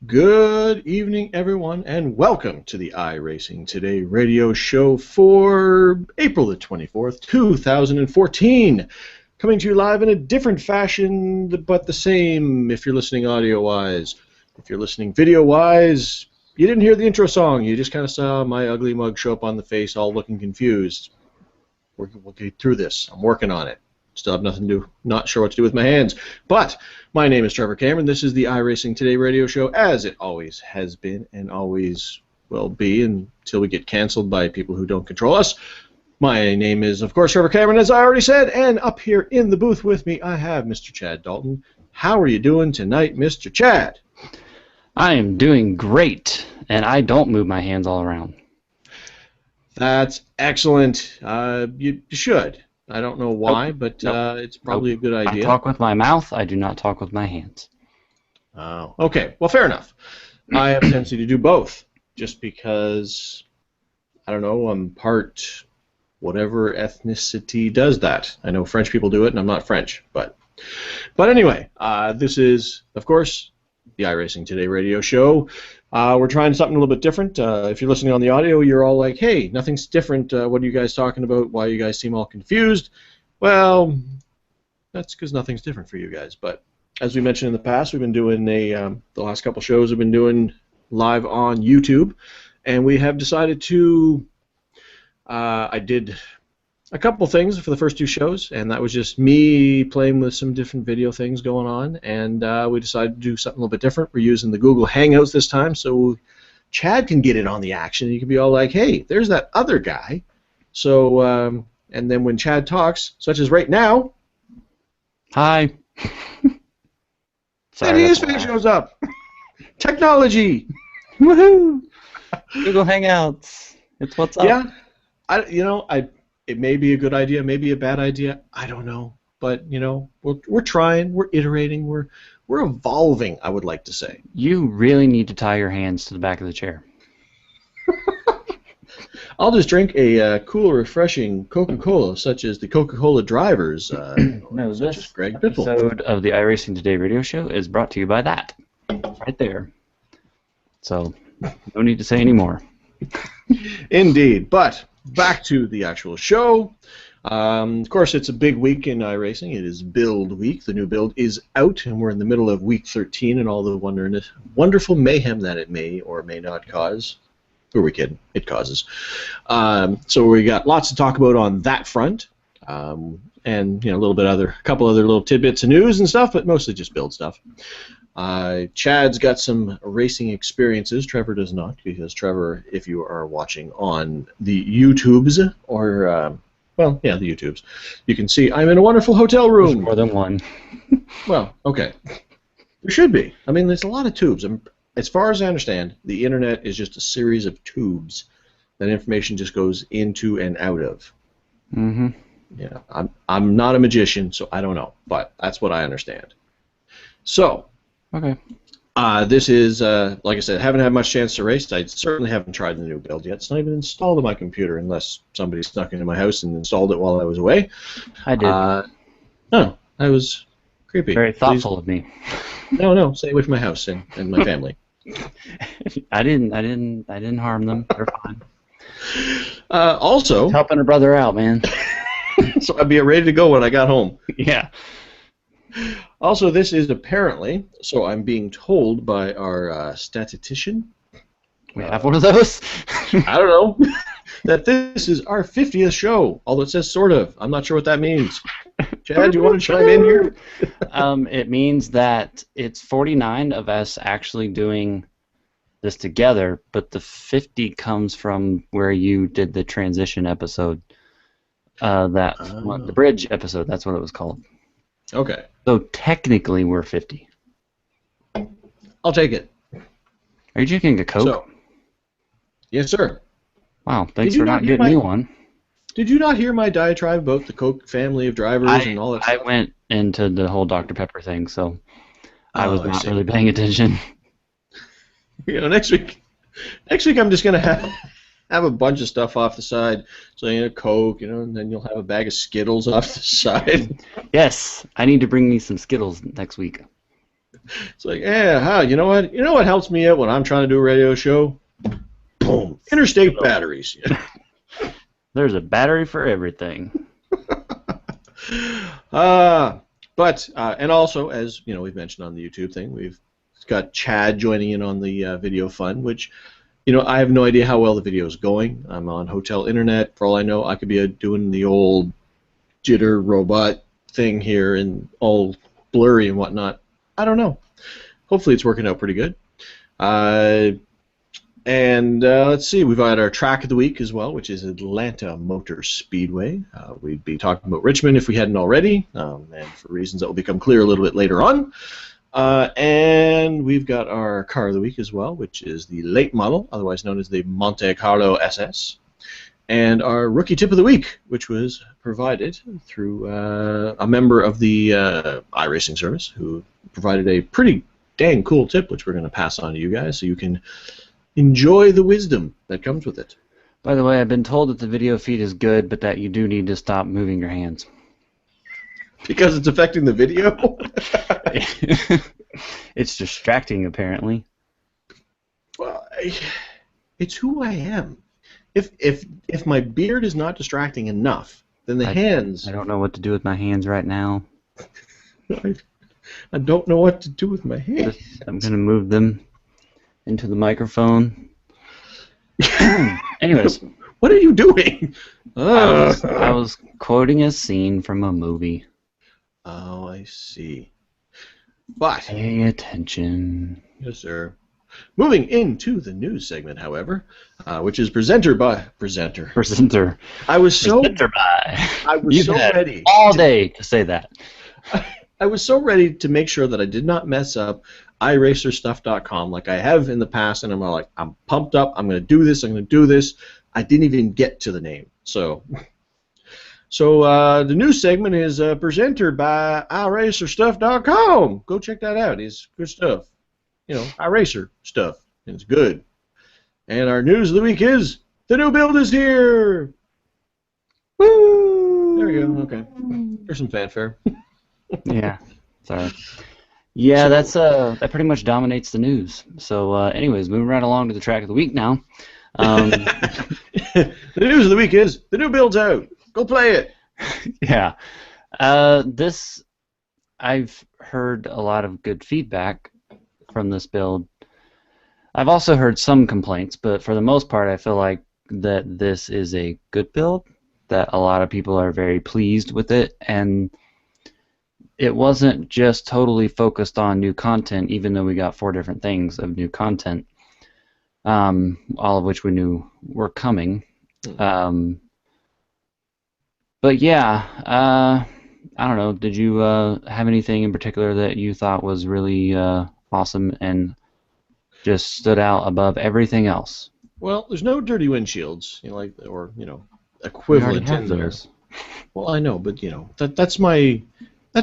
Good evening, everyone, and welcome to the iRacing Today radio show for April the 24th, 2014. Coming to you live in a different fashion, but the same if you're listening audio-wise. If you're listening video-wise, you didn't hear the intro song. You just kind of saw my ugly mug show up on the face, all looking confused. We'll get through this. I'm working on it. Still have nothing to do, not sure what to do with my hands. But my name is Trevor Cameron. This is the iRacing Today radio show, as it always has been and always will be until we get canceled by people who don't control us. My name is, of course, Trevor Cameron, as I already said, and up here in the booth with me, I have Mr. Chad Dalton. How are you doing tonight, Mr. Chad? I am doing great, and I don't move my hands all around. That's excellent. You should. I don't know why, but it's probably a good idea. I talk with my mouth. I do not talk with my hands. Oh, okay. Well, fair enough. I have a tendency to do both, just because, I don't know, I'm part whatever ethnicity does that. I know French people do it, and I'm not French. But anyway, this is, of course, the iRacing Today radio show. We're trying something a little bit different. If you're listening on the audio, you're all like, hey, nothing's different. What are you guys talking about? Why you guys seem all confused? Well, that's because nothing's different for you guys. But as we mentioned in the past, we've been doing the last couple shows we've been doing live on YouTube. And we have decided to, I did a couple things for the first two shows, and that was just me playing with some different video things going on, and we decided to do something a little bit different. We're using the Google Hangouts this time, so Chad can get in on the action. He can be all like, hey, there's that other guy. So, and then when Chad talks, such as right now, hi. Sorry, his face shows up. Technology. Woohoo! Google Hangouts. It's what's up. Yeah, it may be a good idea, maybe a bad idea. I don't know, but we're trying, we're iterating, we're evolving. I would like to say. You really need to tie your hands to the back of the chair. I'll just drink a cool, refreshing Coca-Cola, such as the Coca-Cola drivers. No, this episode of the iRacing Today radio show is brought to you by that, right there. So, no need to say any more. Indeed, but back to the actual show. Of course, it's a big week in iRacing. It is build week. The new build is out, and we're in the middle of week 13 and all the wonderful mayhem that it may or may not cause. Who are we kidding? It causes. So we got lots to talk about on that front, and a couple other little tidbits of news and stuff, but mostly just build stuff. Chad's got some racing experiences. Trevor does not, because Trevor, if you are watching on the YouTubes, or, the YouTubes, you can see I'm in a wonderful hotel room. There's more than one. Well, okay. There should be. I mean, there's a lot of tubes. As far as I understand, the internet is just a series of tubes that information just goes into and out of. Mm-hmm. Yeah, I'm not a magician, so I don't know, but that's what I understand. So, okay. This is, like I said, haven't had much chance to race. I certainly haven't tried the new build yet. It's not even installed on my computer unless somebody snuck into my house and installed it while I was away. I did. No, that was creepy. Very thoughtful of me. No, stay away from my house and my family. I didn't harm them. They're fine. Also, helping a brother out, man. So I'd be ready to go when I got home. Yeah. Also, this is apparently, so I'm being told by our statistician. We have one of those? I don't know. That this is our 50th show, although it says sort of. I'm not sure what that means. Chad, do you want to chime in here? It means that it's 49 of us actually doing this together, but the 50 comes from where you did the transition episode. The bridge episode, that's what it was called. Okay. So technically we're 50. I'll take it. Are you drinking a Coke? So, yes, sir. Wow, thanks for not getting me one. Did you not hear my diatribe about the Coke family of drivers and all that stuff? I went into the whole Dr. Pepper thing, so I was not really paying attention. Next week I'm just going to have a bunch of stuff off the side. So, Coke, and then you'll have a bag of Skittles off the side. Yes, I need to bring me some Skittles next week. It's like, yeah, huh, you know what? You know what helps me out when I'm trying to do a radio show? Boom. Interstate batteries. There's a battery for everything. uh, and also, as you know, we've mentioned on the YouTube thing, we've got Chad joining in on the video fun, which, you know, I have no idea how well the video is going. I'm on hotel internet. For all I know, I could be doing the old jitter robot thing here and all blurry and whatnot. I don't know. Hopefully it's working out pretty good. And let's see, we've got our track of the week as well, which is Atlanta Motor Speedway. We'd be talking about Richmond if we hadn't already, and for reasons that will become clear a little bit later on. And we've got our car of the week as well, which is the late model, otherwise known as the Monte Carlo SS. And our rookie tip of the week, which was provided through a member of the iRacing service who provided a pretty dang cool tip, which we're going to pass on to you guys so you can enjoy the wisdom that comes with it. By the way, I've been told that the video feed is good, but that you do need to stop moving your hands. Because it's affecting the video? It's distracting, apparently. Well, it's who I am. If my beard is not distracting enough, then the hands... I don't know what to do with my hands right now. I don't know what to do with my hands. I'm going to move them into the microphone. Anyways. What are you doing? I was quoting a scene from a movie. Oh, I see. But... Pay attention. Yes, sir. Moving into the news segment, however, which is presenter. I was so ready all day to say that. I was so ready to make sure that I did not mess up iRacerstuff.com like I have in the past, and I'm pumped up. I'm going to do this. I'm going to do this. I didn't even get to the name. So the news segment is presented by iRacerstuff.com. Go check that out. It's good stuff. You know, iRacer stuff. And it's good. And our news of the week is the new build is here. Woo! There we go. Okay. There's some fanfare. Yeah. Sorry. Yeah, that pretty much dominates the news. So, anyways, moving right along to the track of the week now. The news of the week is the new build's out. Go play it. Yeah. I've heard a lot of good feedback from this build. I've also heard some complaints, but for the most part, I feel like that this is a good build, that a lot of people are very pleased with it, and it wasn't just totally focused on new content, even though we got 4 different things of new content, all of which we knew were coming. But yeah, I don't know. Did you have anything in particular that you thought was really awesome and just stood out above everything else? Well, there's no dirty windshields, equivalent in there. Well, I know, but that's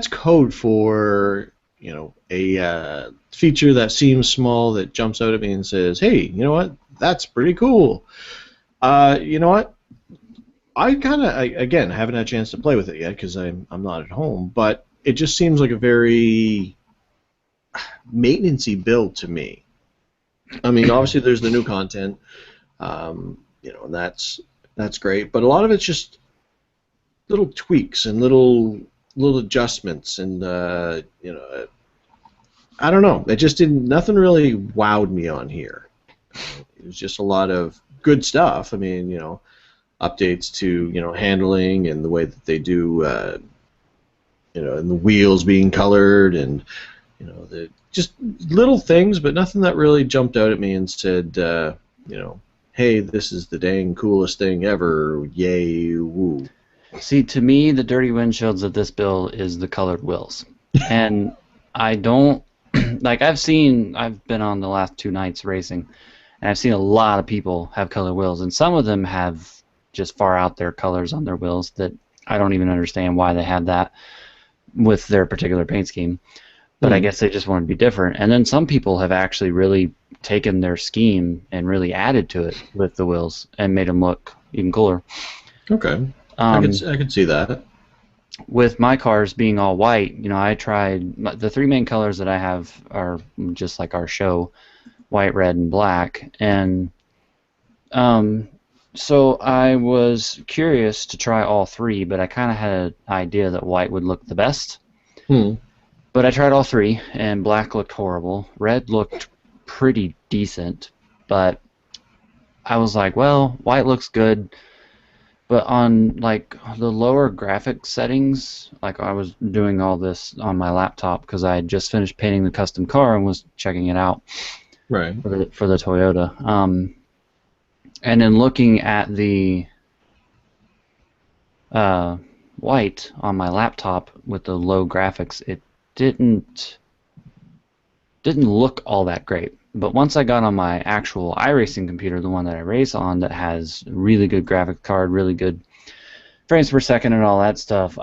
code for a feature that seems small that jumps out at me and says, "Hey, you know what? That's pretty cool." You know what? I again haven't had a chance to play with it yet because I'm not at home, but it just seems like a very maintenance-y build to me. I mean, obviously there's the new content, and that's great, but a lot of it's just little tweaks and little adjustments, and I don't know. It just nothing really wowed me on here. It was just a lot of good stuff. I mean, updates to handling and the way that they do, and the wheels being colored, and just little things, but nothing that really jumped out at me and said, hey, this is the dang coolest thing ever, yay, woo. See, to me, the dirty windshields of this build is the colored wheels. And I don't, I've been on the last 2 nights racing, and I've seen a lot of people have colored wheels, and some of them have just far out there colors on their wheels that I don't even understand why they had that with their particular paint scheme. But I guess they just want to be different. And then some people have actually really taken their scheme and really added to it with the wheels and made them look even cooler. Okay. I can see that. with my cars being all white, I tried the three main colors that I have are just like our show, white, red, and black, and um, so I was curious to try all three, but I kind of had an idea that white would look the best. Hmm. But I tried all three, and black looked horrible. Red looked pretty decent, but I was like, well, white looks good. But on like the lower graphic settings, like I was doing all this on my laptop because I had just finished painting the custom car and was checking it out Right. for the Toyota. And then looking at the white on my laptop with the low graphics, it didn't look all that great. But once I got on my actual iRacing computer, the one that I race on, that has really good graphics card, really good frames per second, and all that stuff,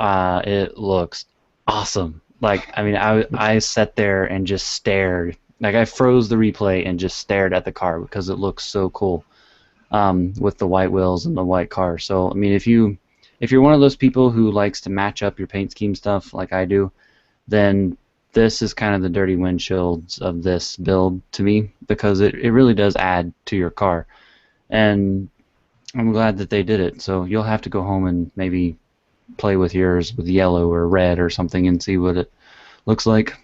it looks awesome. Like, I mean, I sat there and just stared. Like, I froze the replay and just stared at the car because it looks so cool with the white wheels and the white car. So, I mean, if you're one of those people who likes to match up your paint scheme stuff like I do, then this is kind of the dirty windshields of this build to me, because it really does add to your car. And I'm glad that they did it. So you'll have to go home and maybe play with yours with yellow or red or something and see what it looks like.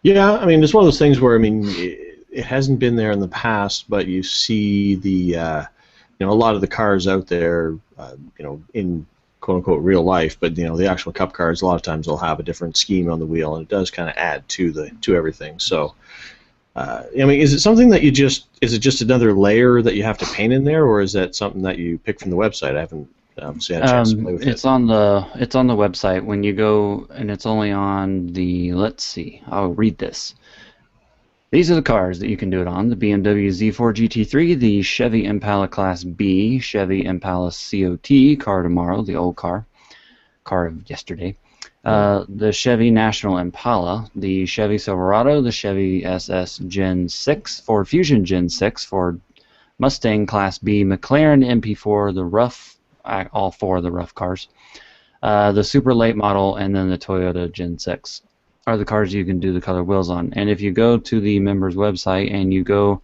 Yeah, I mean, it's one of those things where, I mean, it hasn't been there in the past, but you see a lot of the cars out there, in quote-unquote real life, but the actual cup cars, a lot of times they'll have a different scheme on the wheel, and it does kind of add to everything. So I mean, is it something that is it just another layer that you have to paint in there, or is that something that you pick from the website? I haven't obviously had a chance to play with it. It's on the website when you go, and it's only on the, let's see, I'll read this. These are the cars that you can do it on: the BMW Z4 GT3, the Chevy Impala Class B, Chevy Impala COT, car tomorrow, the old car of yesterday, the Chevy National Impala, the Chevy Silverado, the Chevy SS Gen 6, Ford Fusion Gen 6, Ford Mustang Class B, McLaren MP4, the rough, all four of the rough cars, the super late model, and then the Toyota Gen 6 are the cars you can do the color wheels on. And if you go to the members website and you go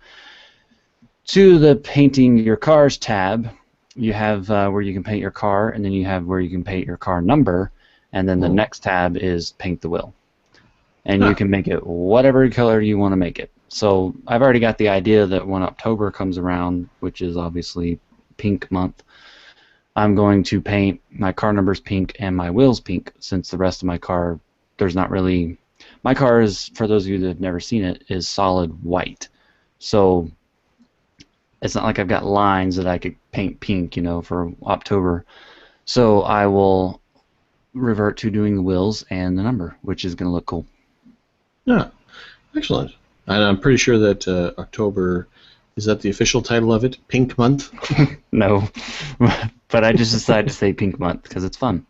to the painting your cars tab, you have where you can paint your car, and then you have where you can paint your car number, and then the next tab is paint the wheel. And you can make it whatever color you want to make it. So I've already got the idea that when October comes around, which is obviously pink month, I'm going to paint my car numbers pink and my wheels pink, since the rest of my car, there's not really... My car is, for those of you that have never seen it, is solid white. So it's not like I've got lines that I could paint pink, for October. So I will revert to doing the wheels and the number, which is going to look cool. Yeah, excellent. And I'm pretty sure that October, is that the official title of it? Pink Month? No, but I just decided to say pink month because it's fun.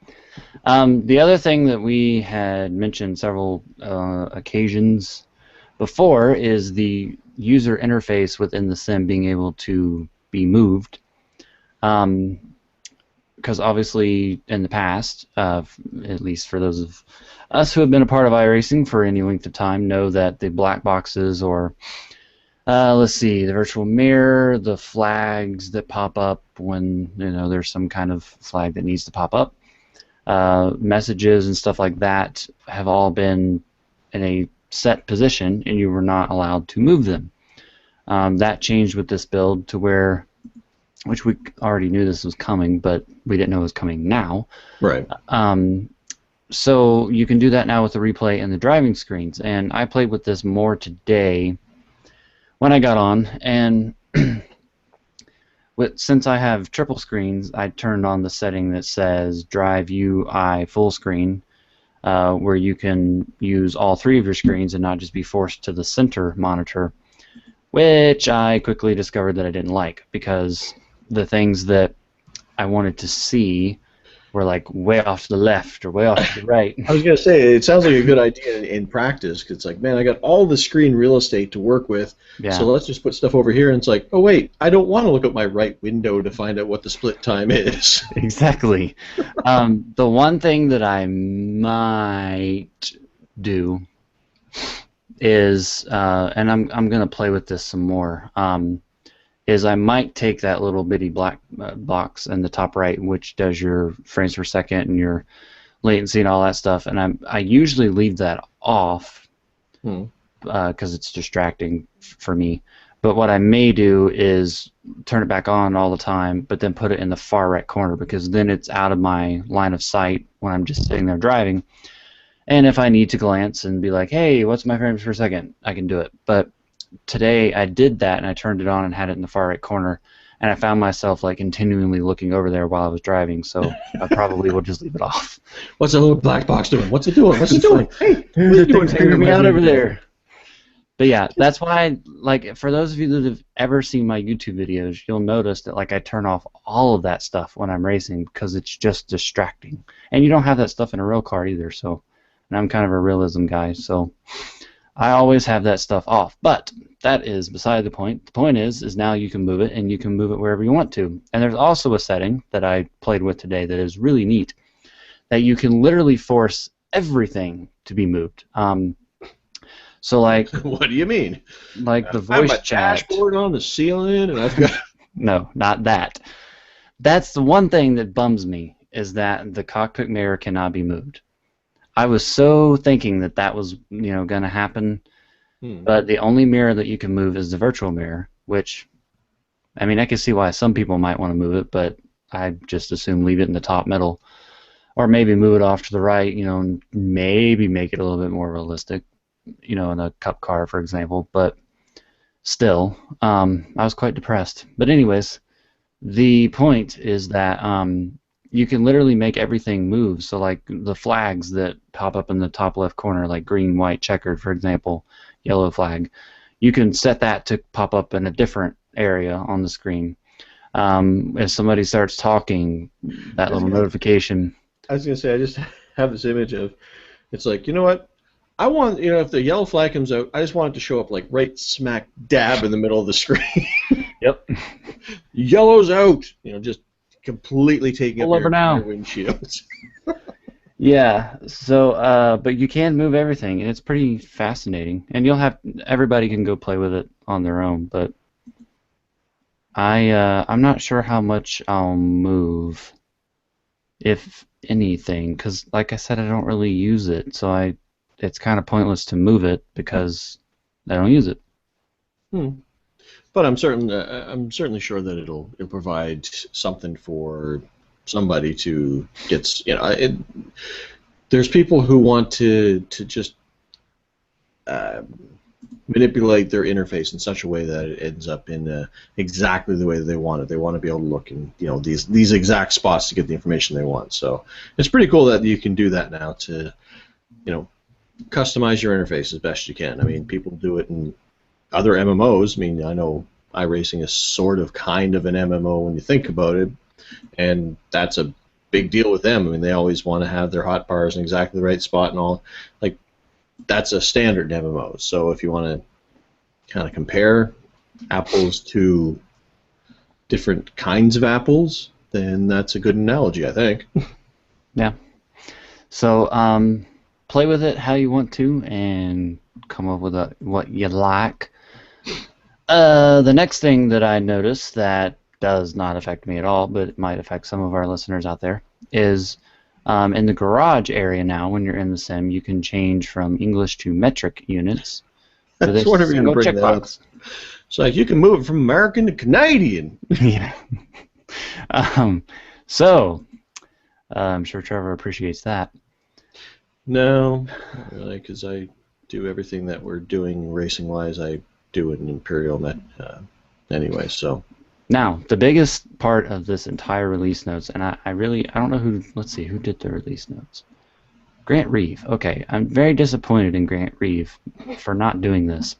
The other thing that we had mentioned several occasions before is the user interface within the sim being able to be moved. Because obviously in the past, at least for those of us who have been a part of iRacing for any length of time, know that the black boxes, or let's see, the virtual mirror, the flags that pop up when there's some kind of flag that needs to pop up, messages and stuff like that have all been in a set position, and you were not allowed to move them. That changed with this build to where, which we already knew this was coming, but we didn't know it was coming now. Right. So you can do that now with the replay and the driving screens. And I played with this more today when I got on, and since I have triple screens, I turned on the setting that says Drive UI Full Screen, where you can use all three of your screens and not just be forced to the center monitor, which I quickly discovered that I didn't like, because the things that I wanted to see we're like way off to the left or way off to the right. I was going to say, it sounds like a good idea in practice. 'Cause it's like, man, I got all the screen real estate to work with, so Yeah, let's just put stuff over here. And it's like, oh, wait, I don't want to look at my right window to find out what the split time is. exactly. The one thing that I might do is, and I'm gonna play with this some more. Is I might take that little bitty black box in the top right, which does your frames per second and your latency and all that stuff, and I usually leave that off because it's distracting for me. But what I may do is turn it back on all the time, but then put it in the far right corner, because then it's out of my line of sight when I'm just sitting there driving. And if I need to glance and be like, hey, what's my frames per second, I can do it. But today I did that, and I turned it on and had it in the far right corner, and I found myself like continually looking over there while I was driving, so I probably will just leave it off. What's that little black box doing? What's it doing? What's it doing? Hey, what are you doing? Creeping me out over there. But yeah, that's why, like, for those of you that have ever seen my YouTube videos, you'll notice that, like, I turn off all of that stuff when I'm racing because it's just distracting. And you don't have that stuff in a real car either, so, and I'm kind of a realism guy, so I always have that stuff off. But that is beside the point. The point is now you can move it, and you can move it wherever you want to. And there's also a setting that I played with today that is really neat, that you can literally force everything to be moved. So, like, what do you mean? Like the I have voice a chat. dashboard on the ceiling, and I've got. No, not that. That's the one thing that bums me, is that the cockpit mirror cannot be moved. I was so thinking that that was, going to happen, but the only mirror that you can move is the virtual mirror, which, I mean, I can see why some people might want to move it, but I just assume leave it in the top middle, or maybe move it off to the right, and maybe make it a little bit more realistic, in a cup car, for example. But still, I was quite depressed. But anyways, the point is that you can literally make everything move. So like the flags that pop up in the top left corner, like green, white, checkered, for example, yellow flag, you can set that to pop up in a different area on the screen. If somebody starts talking, that little notification. I was going to say, I just have this image of, it's like, you know what? I want, if the yellow flag comes out, I just want it to show up like right smack dab in the middle of the screen. Yep. Yellow's out. Just completely taking up Pull over now. your windshields. Yeah. So, but you can move everything, and it's pretty fascinating. And everybody can go play with it on their own. But I'm not sure how much I'll move, if anything, because like I said, I don't really use it. So it's kind of pointless to move it because I don't use it. But I'm certainly sure that it'll provide something for somebody to get. There's people who want to just manipulate their interface in such a way that it ends up in exactly the way that they want it. They want to be able to look in these exact spots to get the information they want. So it's pretty cool that you can do that now to customize your interface as best you can. I mean, people do it in other MMOs. I mean, I know iRacing is sort of kind of an MMO when you think about it, and that's a big deal with them. I mean, they always want to have their hotbars in exactly the right spot and all. Like, that's a standard in MMOs. So if you want to kind of compare apples to different kinds of apples, then that's a good analogy, I think. Yeah. So, play with it how you want to and come up with what you like. The next thing that I noticed that does not affect me at all, but it might affect some of our listeners out there, is in the garage area now, when you're in the sim, you can change from English to metric units. That's whatever you're going to bring that up. So you can move it from American to Canadian. Yeah. So, I'm sure Trevor appreciates that. No, not really, because I do everything that we're doing racing-wise. I do it in Imperial Met anyway. So now the biggest part of this entire release notes, and I don't know who. Let's see who did the release notes. Grant Reeve. Okay, I'm very disappointed in Grant Reeve for not doing this.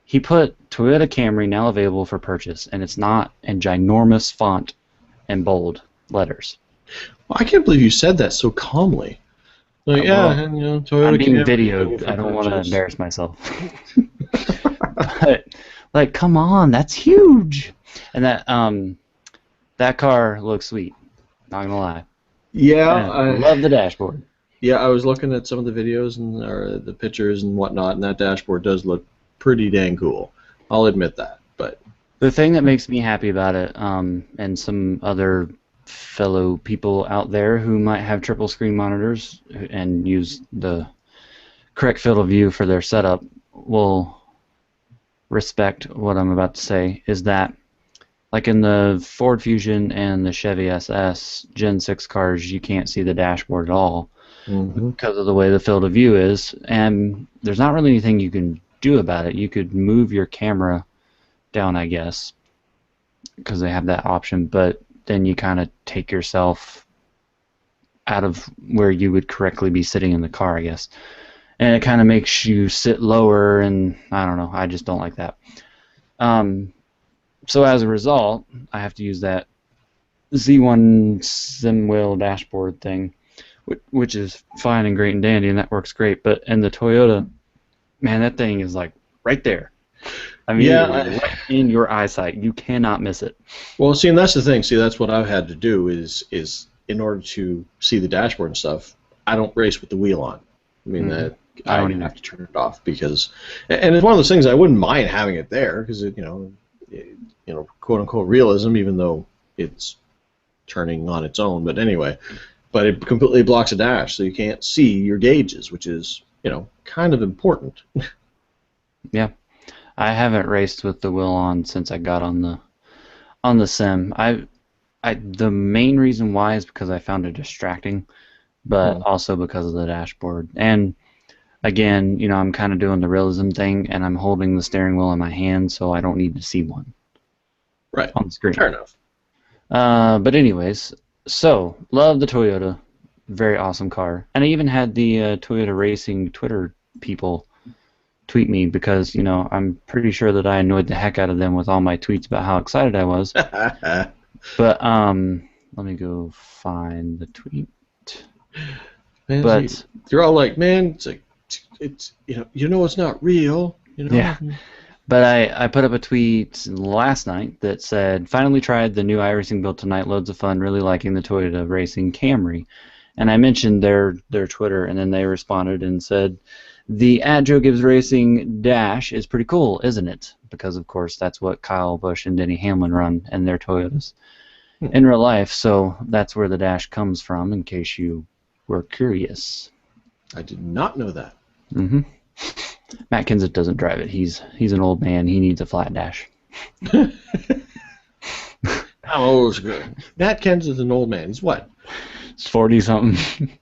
He put Toyota Camry now available for purchase, and it's not in ginormous font and bold letters. Well, I can't believe you said that so calmly. Like, Well, yeah, and, Toyota I'm being Camry, videoed. for I don't want to purchase. embarrass myself. But like, come on, that's huge. And that car looks sweet. Not gonna lie. And Yeah, love the dashboard. yeah, I was looking at some of the videos and or the pictures and whatnot, and that dashboard does look pretty dang cool. I'll admit that. But The thing that makes me happy about it, and some other fellow people out there who might have triple screen monitors and use the correct field of view for their setup will respect what I'm about to say, is that like in the Ford Fusion and the Chevy SS Gen 6 cars, you can't see the dashboard at all hmm because of the way the field of view is, and there's not really anything you can do about it. You could move your camera down, I guess, because they have that option, but then you kind of take yourself out of where you would correctly be sitting in the car, I guess. And it kind of makes you sit lower, and I don't know, I just don't like that. So as a result, I have to use that Z1 SimWheel dashboard thing, which is fine and great and dandy, and that works great. But in the Toyota, man, that thing is like right there. I mean, yeah, it is right in your eyesight. You cannot miss it. well, see, and that's the thing. See, that's what I've had to do is in order to see the dashboard and stuff, I don't race with the wheel on. I mean, that I I don't either. have to turn it off because, and it's one of those things I wouldn't mind having it there because quote unquote realism, even though it's turning on its own. But anyway, but it completely blocks a dash, so you can't see your gauges, which is kind of important. Yeah, I haven't raced with the wheel on since I got on the sim. The main reason why is because I found it distracting, but also because of the dashboard. And again, I'm kind of doing the realism thing, and I'm holding the steering wheel in my hand, so I don't need to see one Right. on the screen. Fair enough. But anyways, so love the Toyota, very awesome car, and I even had the Toyota Racing Twitter people tweet me because I'm pretty sure that I annoyed the heck out of them with all my tweets about how excited I was. But let me go find the tweet. Man, But you're all like, man, it's it's not real. yeah. But I put up a tweet last night that said, finally tried the new iRacing build tonight, loads of fun, really liking the Toyota Racing Camry. And I mentioned their Twitter, and then they responded and said, the Joe Gibbs Racing dash is pretty cool, isn't it? Because, of course, that's what Kyle Busch and Denny Hamlin run in their Toyotas in real life. So that's where the dash comes from, in case you were curious. I did not know that. Mm-hmm. Matt Kenseth doesn't drive it. He's an old man. He needs a flat dash. How old is good? Matt Kenseth's an old man. He's what? It's 40-something.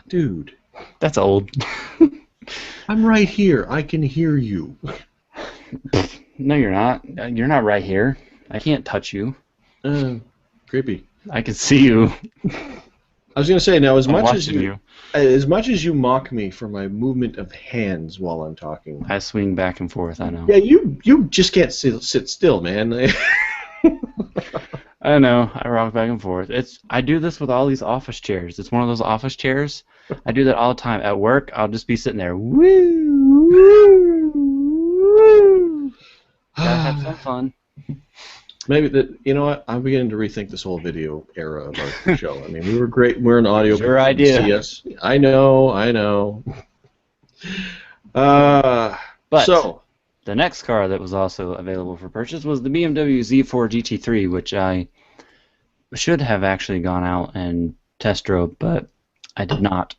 Dude. That's old. I'm right here. I can hear you. No, you're not. You're not right here. I can't touch you. Creepy. I can see you. I was going to say, now, as I'm much as watching you. as much as you mock me for my movement of hands while I'm talking, I swing back and forth, I know. yeah, you just can't sit still, man. I know. I rock back and forth. I do this with all these office chairs. It's one of those office chairs. I do that all the time. At work, I'll just be sitting there. Woo, woo, woo. Gotta have some fun. Maybe that. You know what? I'm beginning to rethink this whole video era of our show. I mean, we were great. We're an audio. Your idea. See us. I know. But so the next car that was also available for purchase was the BMW Z4 GT3, which I should have actually gone out and test drove, but I did not.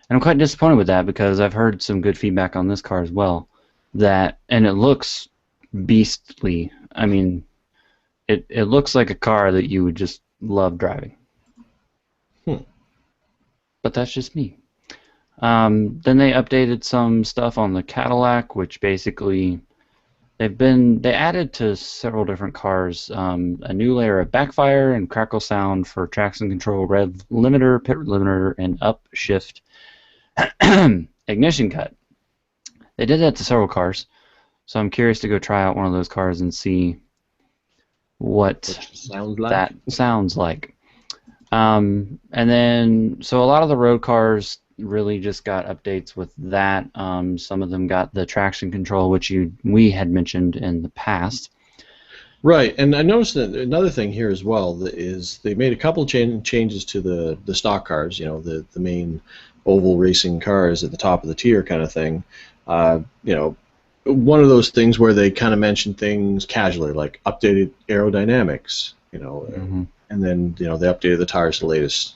And I'm quite disappointed with that because I've heard some good feedback on this car as well. And it looks beastly. I mean, it looks like a car that you would just love driving. But that's just me. Then they updated some stuff on the Cadillac, which basically they added to several different cars a new layer of backfire and crackle sound for traction control, rev limiter, pit limiter, and upshift ignition cut. They did that to several cars, so I'm curious to go try out one of those cars and see what sounds like? that sounds like. And then, so a lot of the road cars really just got updates with that. Some of them got the traction control, which we had mentioned in the past. Right, and I noticed that another thing here as well is they made a couple changes to the stock cars. You know, the main oval racing cars at the top of the tier kind of thing. You know, one of those things where they kind of mention things casually, like updated aerodynamics. You know, Hmm. and then they updated the tires to the latest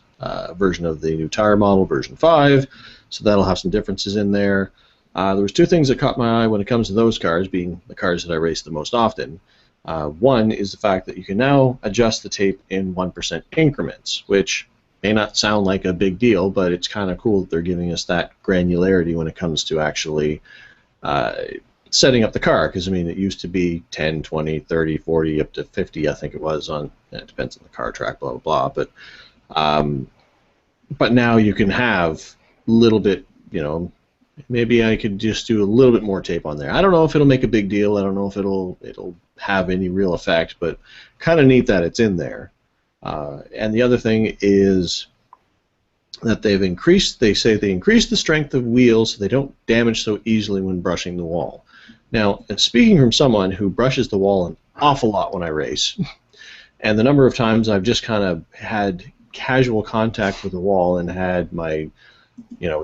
version of the new tire model, version 5. So that'll have some differences in there. There was two things that caught my eye when it comes to those cars, being the cars that I race the most often. One is the fact that you can now adjust the tape in 1% increments, which may not sound like a big deal, but it's kind of cool that they're giving us that granularity when it comes to actually uh, setting up the car. Because, I mean, it used to be 10, 20, 30, 40, up to 50, I think it was. It depends on the car track, blah, blah, blah. But now you can have a little bit, maybe I could just do a little bit more tape on there. I don't know if it'll make a big deal. I don't know if it'll have any real effect, but kind of neat that it's in there. And the other thing is that they say they increased the strength of wheels so they don't damage so easily when brushing the wall. Now, speaking from someone who brushes the wall an awful lot when I race, and the number of times I've just kind of had casual contact with the wall and had my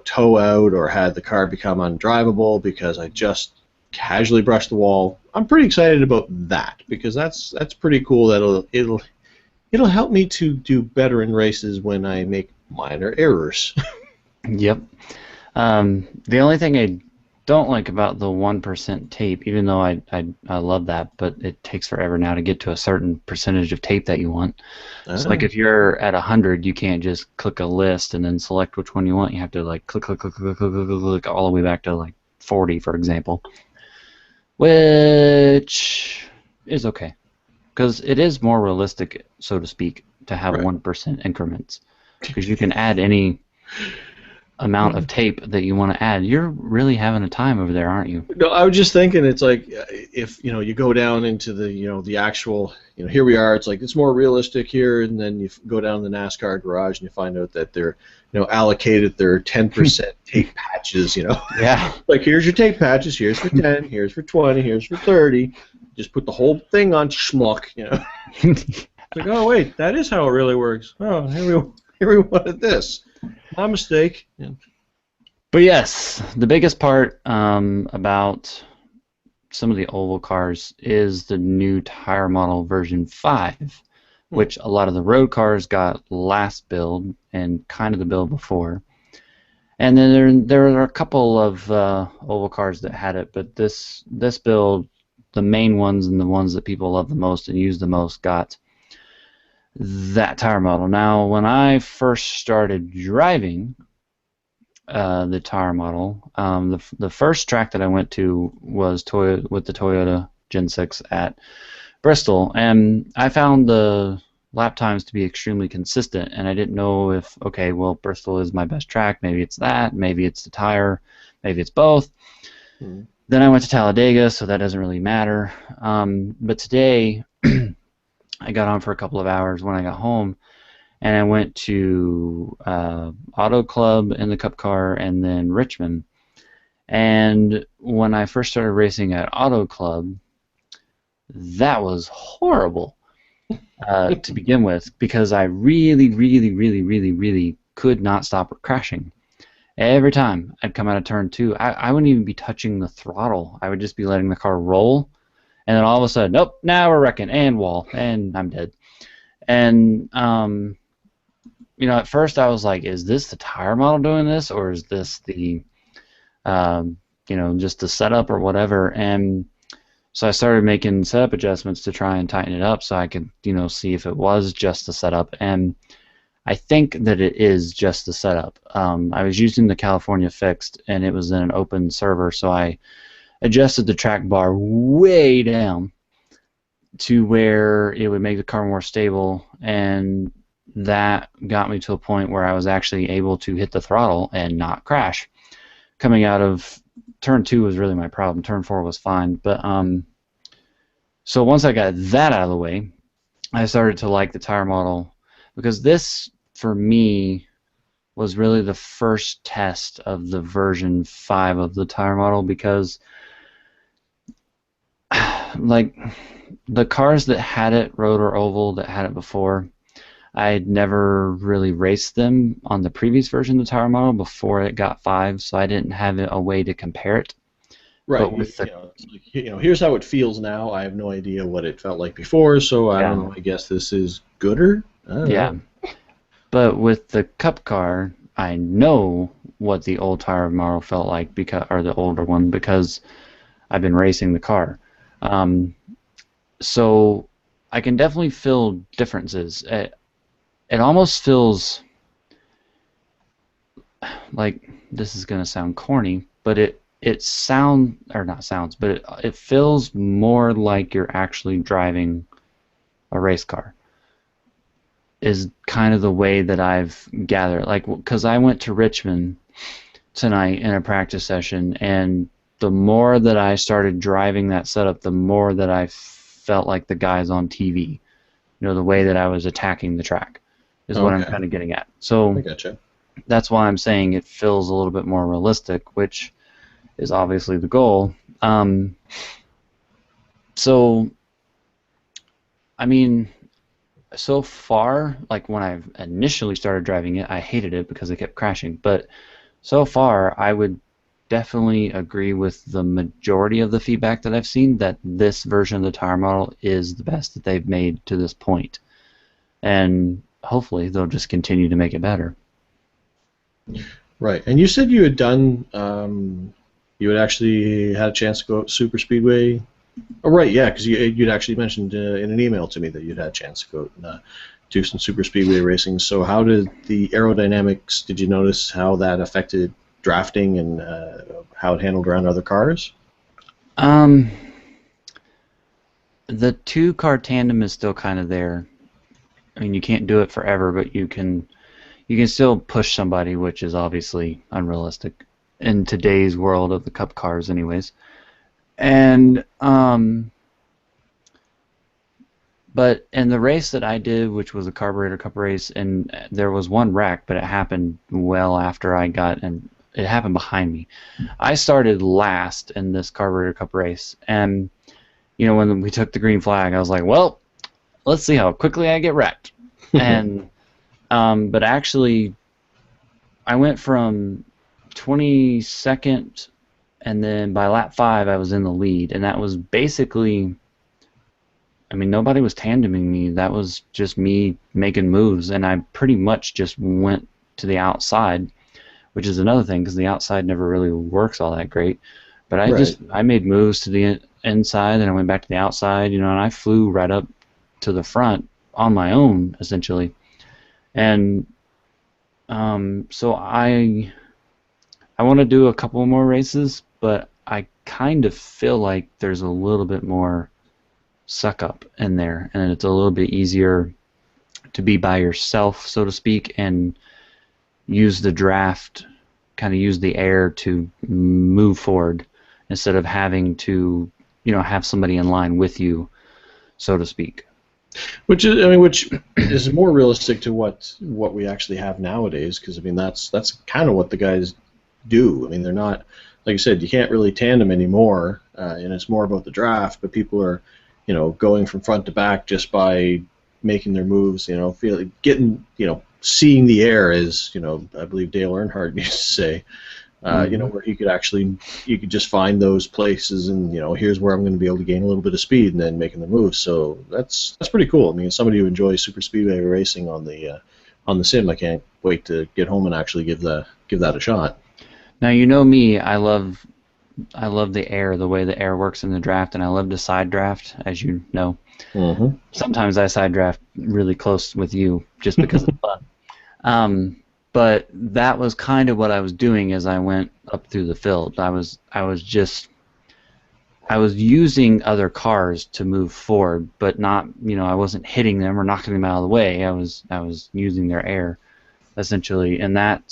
toe out or had the car become undrivable because I just casually brushed the wall. I'm pretty excited about that because that's pretty cool. It'll help me to do better in races when I make minor errors. Yep. The only thing I don't like about the 1% tape, even though I love that, but it takes forever now to get to a certain percentage of tape that you want. So like if you're at 100, you can't just click a list and then select which one you want. You have to like click, click, click, click, click, click, click all the way back to like 40, for example, which is okay because it is more realistic, so to speak, to have Right. 1% increments because you can add any amount of tape that you want to add. You're really having a time over there, aren't you? No, I was just thinking it's like if you go down into the actual here we are, it's like it's more realistic here, and then you go down to the NASCAR garage and you find out that they're allocated their 10% tape patches. Yeah. Like here's your tape patches, here's for 10, here's for 20, here's for 30. Just put the whole thing on schmuck. It's like, oh wait, that is how it really works. Oh, here we wanted this. My mistake. Yeah. But yes, the biggest part about some of the oval cars is the new tire model version 5, which a lot of the road cars got last build and kind of the build before. And then there are a couple of oval cars that had it, but this build, the main ones and the ones that people love the most and use the most, got that tire model. Now, when I first started driving the tire model, the first track that I went to was with the Toyota Gen 6 at Bristol, and I found the lap times to be extremely consistent, and I didn't know if, okay, well, Bristol is my best track, maybe it's that, maybe it's the tire, maybe it's both. Mm. Then I went to Talladega, so that doesn't really matter. But today, I got on for a couple of hours when I got home, and I went to Auto Club in the Cup car and then Richmond. And when I first started racing at Auto Club, that was horrible to begin with because I really, really, really, really, really could not stop crashing. Every time I'd come out of turn 2, I wouldn't even be touching the throttle. I would just be letting the car roll, and then all of a sudden, nope, now we're wrecking, and wall, and I'm dead. And at first I was like, is this the tire model doing this, or is this the, just the setup or whatever? And so I started making setup adjustments to try and tighten it up so I could, see if it was just the setup. And I think that it is just the setup. I was using the California fixed, and it was in an open server, so I adjusted the track bar way down to where it would make the car more stable, and that got me to a point where I was actually able to hit the throttle and not crash. Coming out of turn 2 was really my problem. Turn 4 was fine, but so once I got that out of the way, I started to like the tire model because this for me, was really the first test of the version 5 of the tire model, because like the cars that had it, road or oval, that had it before, I had never really raced them on the previous version of the tire model before it got 5, so I didn't have a way to compare it. Right. But with the It's like, here's how it feels now. I have no idea what it felt like before, so I don't yeah, know. I guess this is gooder. I don't yeah, know. but with the Cup car, I know what the old tire model felt like, because, or the older one, because I've been racing the car. Um, so I can definitely feel differences. It almost feels like, this is gonna sound corny, but it sound or not sounds, but it feels more like you're actually driving a race car. Is kind of the way that I've gathered. Like, because I went to Richmond tonight in a practice session, and the more that I started driving that setup, the more that I felt like the guys on TV. You know, the way that I was attacking the track is what I'm Okay, kind of getting at. So I gotcha. that's why I'm saying it feels a little bit more realistic, which is obviously the goal. So, I mean, so far, like when I initially started driving it, I hated it because it kept crashing. But so far, I would definitely agree with the majority of the feedback that I've seen, that this version of the tire model is the best that they've made to this point. And hopefully they'll just continue to make it better. Right. And you said you had done, you had actually had a chance to go out to Super Speedway. Oh, right, yeah, because you'd actually mentioned in an email to me that you'd had a chance to go out and do some Super Speedway racing. So how did the aerodynamics, did you notice how that affected drafting and how it handled around other cars? Um, the two-car tandem is still kind of there. I mean, you can't do it forever, but you can still push somebody, which is obviously unrealistic in today's world of the Cup cars, anyways. And but in the race that I did, which was a carburetor cup race, and there was one wreck, but it happened well after I got, and it happened behind me. I started last in this carburetor cup race, and when we took the green flag, I was like, well, let's see how quickly I get wrecked. And but actually, I went from 22nd, and then by lap 5, I was in the lead, and that was basically, I mean, nobody was tandeming me. That was just me making moves, and I pretty much just went to the outside, which is another thing, because the outside never really works all that great. But Right. I made moves to the inside, and I went back to the outside, and I flew right up to the front on my own, essentially. And so I want to do a couple more races, but I kind of feel like there's a little bit more suck up in there, and it's a little bit easier to be by yourself, so to speak, and use the draft, kind of use the air to move forward instead of having to, have somebody in line with you, so to speak. Which is more realistic to what we actually have nowadays, because I mean that's kind of what the guys do. I mean, they're not, like I said, you can't really tandem anymore, and it's more about the draft. But people are, going from front to back just by making their moves. Seeing the air, as I believe Dale Earnhardt used to say. Where you could just find those places, and here's where I'm going to be able to gain a little bit of speed, and then making the move. So that's pretty cool. I mean, somebody who enjoys super speedway racing on the sim, I can't wait to get home and actually give that a shot. Now, you know me, I love the air, the way the air works in the draft, and I love to side draft, as you know. Mm-hmm. Sometimes I side draft really close with you just because it's fun. But that was kind of what I was doing as I went up through the field. I was using other cars to move forward, but not, I wasn't hitting them or knocking them out of the way. I was using their air, essentially, and that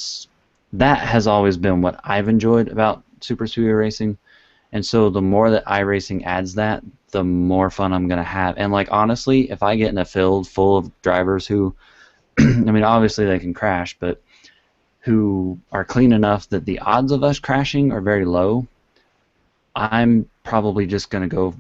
has always been what I've enjoyed about super speedway racing. And so the more that iRacing adds that, the more fun I'm gonna have. And like, honestly, if I get in a field full of drivers who I mean, obviously they can crash, but who are clean enough that the odds of us crashing are very low. I'm probably just going to go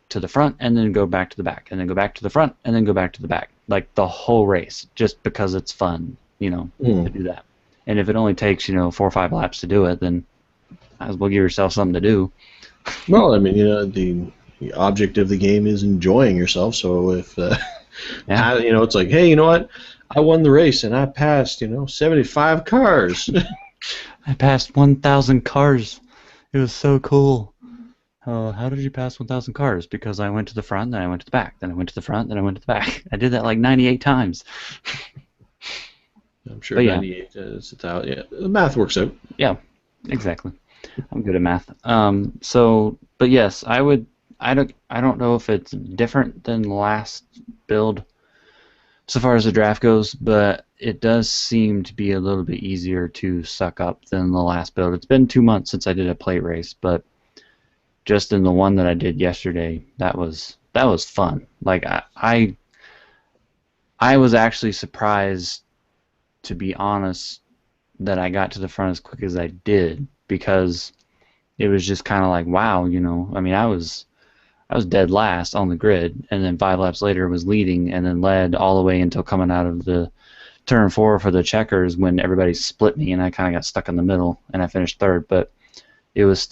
to the front and then go back to the back and then go back to the front and then go back to the back, like the whole race, just because it's fun, to do that. And if it only takes 4 or 5 laps to do it, then might as well give yourself something to do. Well, I mean, the object of the game is enjoying yourself. So if it's like, hey, you know what? I won the race and I passed 75 cars. I passed 1,000 cars. It was so cool. How did you pass 1,000 cars? Because I went to the front, then I went to the back, then I went to the front, then I went to the back. I did that like 98 times. I'm sure 98 is 1,000. Yeah, the math works out. Yeah, exactly. I'm good at math. But yes, I don't know if it's different than the last build so far as the draft goes, but it does seem to be a little bit easier to suck up than the last build. It's been 2 months since I did a plate race, but just in the one that I did yesterday, that was fun. Like I was actually surprised, to be honest, that I got to the front as quick as I did, because it was just kind of like, wow, I mean, I was dead last on the grid, and then 5 laps later was leading, and then led all the way until coming out of the turn 4 for the checkers when everybody split me, and I kind of got stuck in the middle, and I finished 3rd. But it was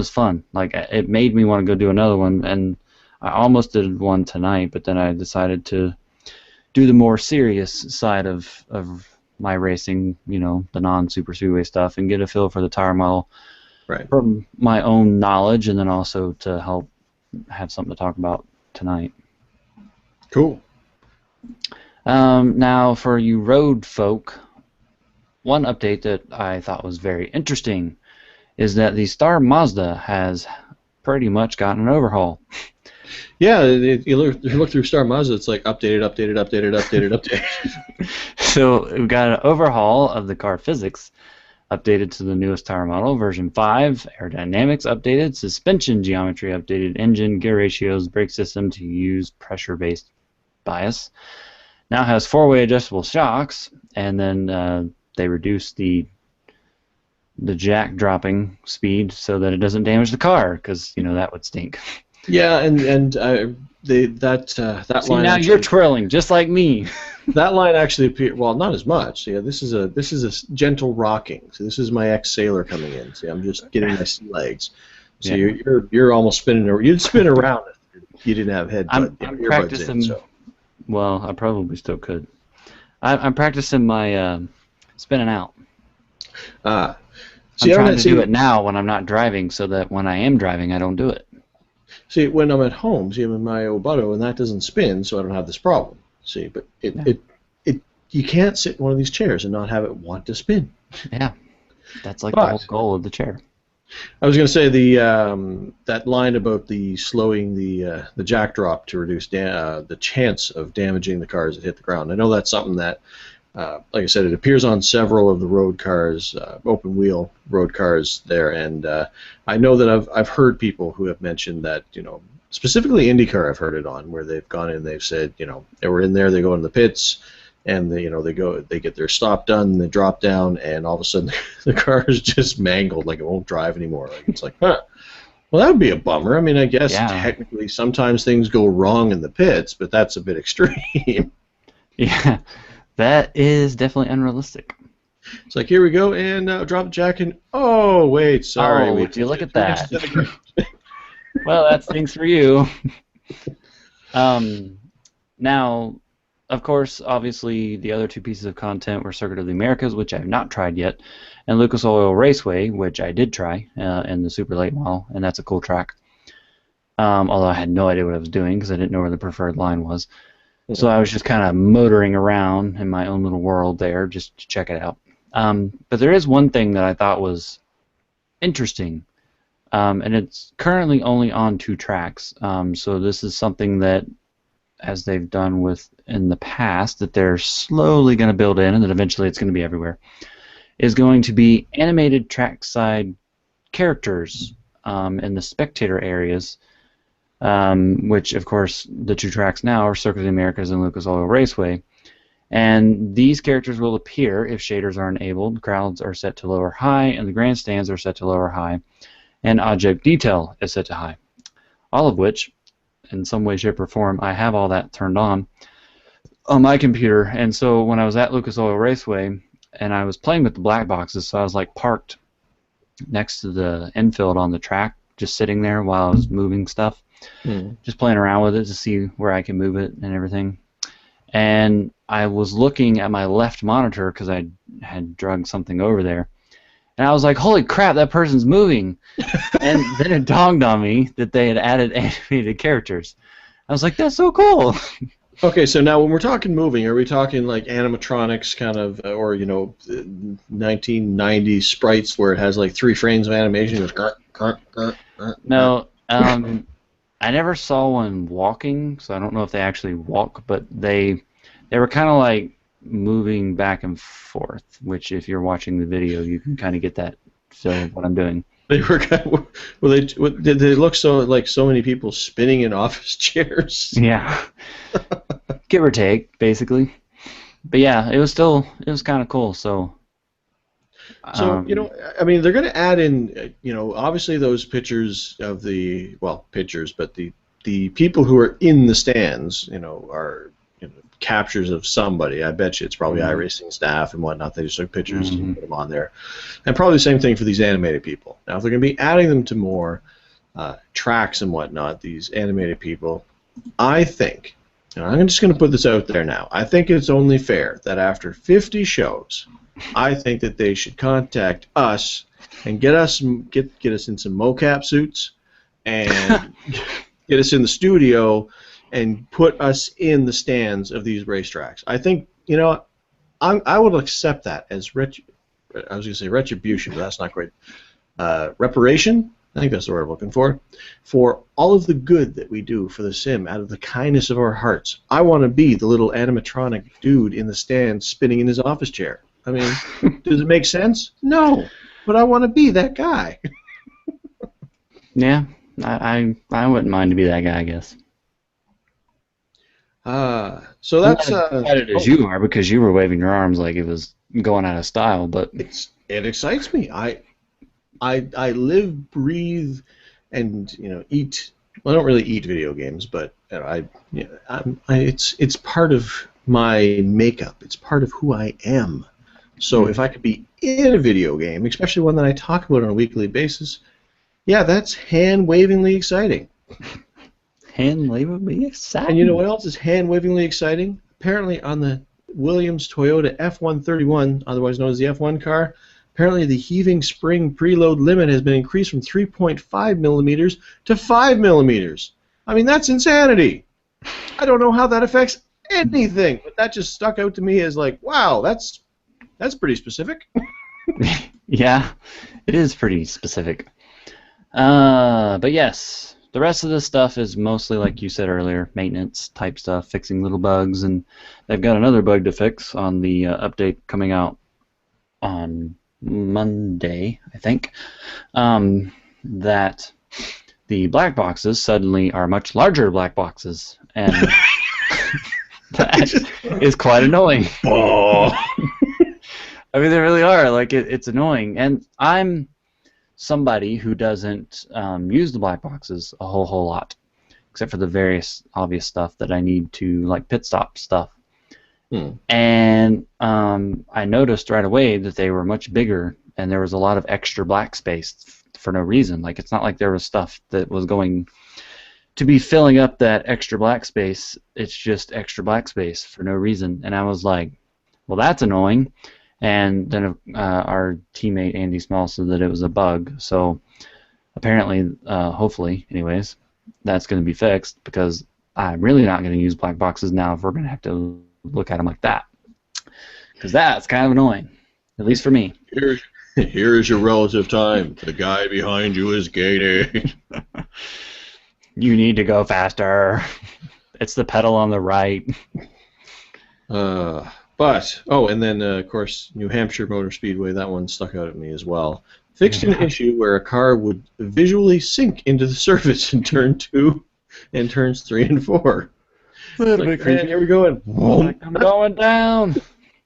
fun. Like, it made me want to go do another one, and I almost did one tonight, but then I decided to do the more serious side of my racing, the non-super speedway stuff, and get a feel for the tire model. Right. From my own knowledge, and then also to help have something to talk about tonight. Cool. Now, for you road folk, one update that I thought was very interesting is that the Star Mazda has pretty much gotten an overhaul. Yeah, you look through Star Mazda, it's like updated. So we've got an overhaul of the car physics, updated to the newest tire model, version 5, aerodynamics updated, suspension geometry updated, engine, gear ratios, brake system to use pressure-based bias. Now has 4-way adjustable shocks, and then they reduced the jack dropping speed so that it doesn't damage the car, because that would stink. Yeah, and that See, line. Now actually, you're twirling just like me. That line actually appeared. Well, not as much. Yeah, this is a gentle rocking. So this is my ex-sailor coming in. See, I'm just getting my sea legs. So Yeah. you're almost spinning. You'd spin around if you didn't have I'm earbuds practicing. in. So. Well, I probably still could. I'm practicing my spinning out. See, I'm trying to do it now when I'm not driving, so that when I am driving, I don't do it. See, when I'm at home, I'm in my Obutto, and that doesn't spin, so I don't have this problem. See, but you can't sit in one of these chairs and not have it want to spin. Yeah, that's like the whole goal of the chair. I was going to say that line about the slowing the jack drop to reduce the chance of damaging the cars that hit the ground. I know that's something that, like I said, it appears on several of the road cars, open wheel road cars there, and I know that I've heard people who have mentioned that, specifically IndyCar, I've heard it on, where they've gone in, they've said, they were in there, they go in the pits, and they get their stop done, they drop down, and all of a sudden the car is just mangled, like it won't drive anymore. Like, it's like, well, that would be a bummer. I mean, I guess technically sometimes things go wrong in the pits, but that's a bit extreme. Yeah, that is definitely unrealistic. It's like, here we go, and drop jack, and oh, wait, sorry. Oh, would you look at that? Well, that stinks for you. Now, of course, obviously, the other 2 pieces of content were Circuit of the Americas, which I have not tried yet, and Lucas Oil Raceway, which I did try in the super late model, and that's a cool track. Although I had no idea what I was doing because I didn't know where the preferred line was. So I was just kind of motoring around in my own little world there just to check it out. But there is one thing that I thought was interesting, and it's currently only on 2 tracks. So this is something that, as they've done with in the past, that they're slowly going to build in, and that eventually it's going to be everywhere, is going to be animated trackside characters in the spectator areas, which, of course, the 2 tracks now are Circuit of the Americas and Lucas Oil Raceway. And these characters will appear if shaders are enabled, crowds are set to low or high, and the grandstands are set to low or high, and object detail is set to high. All of which, in some way, shape, or form, I have all that turned on my computer. And so when I was at Lucas Oil Raceway, and I was playing with the black boxes, so I was like parked next to the infield on the track, just sitting there while I was moving stuff, just playing around with it to see where I can move it and everything. And I was looking at my left monitor because I had drugged something over there, and I was like, holy crap, that person's moving. And then it dawned on me that they had added animated characters. I was like, that's so cool. Okay, so now when we're talking moving, are we talking like animatronics kind of, or, 1990s sprites where it has like 3 frames of animation? It goes, No, I never saw one walking, so I don't know if they actually walk, but they were kind of like moving back and forth, which if you're watching the video, you can kind of get that feel of what I'm doing. They were kind of, did they look so like so many people spinning in office chairs? Yeah, give or take, basically. But yeah, it was kind of cool. So, I mean, they're going to add in, obviously those pictures of the pictures, but the people who are in the stands, are captures of somebody. I bet you it's probably iRacing staff and whatnot. They just took pictures and put them on there. And probably the same thing for these animated people. Now, if they're going to be adding them to more tracks and whatnot, these animated people, I think, and I'm just going to put this out there now, I think it's only fair that after 50 shows, I think that they should contact us and get us in some mocap suits and get us in the studio and put us in the stands of these racetracks. I think, I would accept that as I was going to say retribution, but that's not great. Reparation, I think that's the word I'm looking for all of the good that we do for the sim out of the kindness of our hearts. I want to be the little animatronic dude in the stand spinning in his office chair. I mean, does it make sense? No, but I want to be that guy. Yeah, I wouldn't mind to be that guy, I guess. So that's not as excited as you are, because you were waving your arms like it was going out of style. But it excites me. I live, breathe, and eat. Well, I don't really eat video games, but it's part of my makeup. It's part of who I am. So if I could be in a video game, especially one that I talk about on a weekly basis, yeah, that's hand-wavingly exciting. Hand-wavingly exciting. And you know what else is hand-wavingly exciting? Apparently on the Williams Toyota F131, otherwise known as the F1 car, apparently the heaving spring preload limit has been increased from 3.5 millimeters to 5 millimeters. I mean, that's insanity. I don't know how that affects anything, but that just stuck out to me as like, wow, that's pretty specific. Yeah, it is pretty specific. But yes, the rest of this stuff is mostly, like you said earlier, maintenance type stuff, fixing little bugs, and they've got another bug to fix on the update coming out on Monday, I think, that the black boxes suddenly are much larger black boxes, and that is quite annoying. Oh. I mean, they really are. Like, it's annoying. And I'm somebody who doesn't use the black boxes a whole lot, except for the various obvious stuff that I need to, like pit stop stuff. And I noticed right away that they were much bigger, and there was a lot of extra black space for no reason. Like, it's not like there was stuff that was going to be filling up that extra black space. It's just extra black space for no reason. And I was like, well, that's annoying. And then our teammate Andy Small said that it was a bug. So apparently, hopefully, anyways, that's going to be fixed, because I'm really not going to use black boxes now if we're going to have to look at them like that. Because that's kind of annoying, at least for me. Here is your relative time. The guy behind you is gated. You need to go faster. It's the pedal on the right. And then, of course, New Hampshire Motor Speedway, that one stuck out at me as well. Fixed an issue where a car would visually sink into the surface in Turn 2 and Turns 3 and 4. A little bit creepy. Man, here we go. And Like, I'm going down.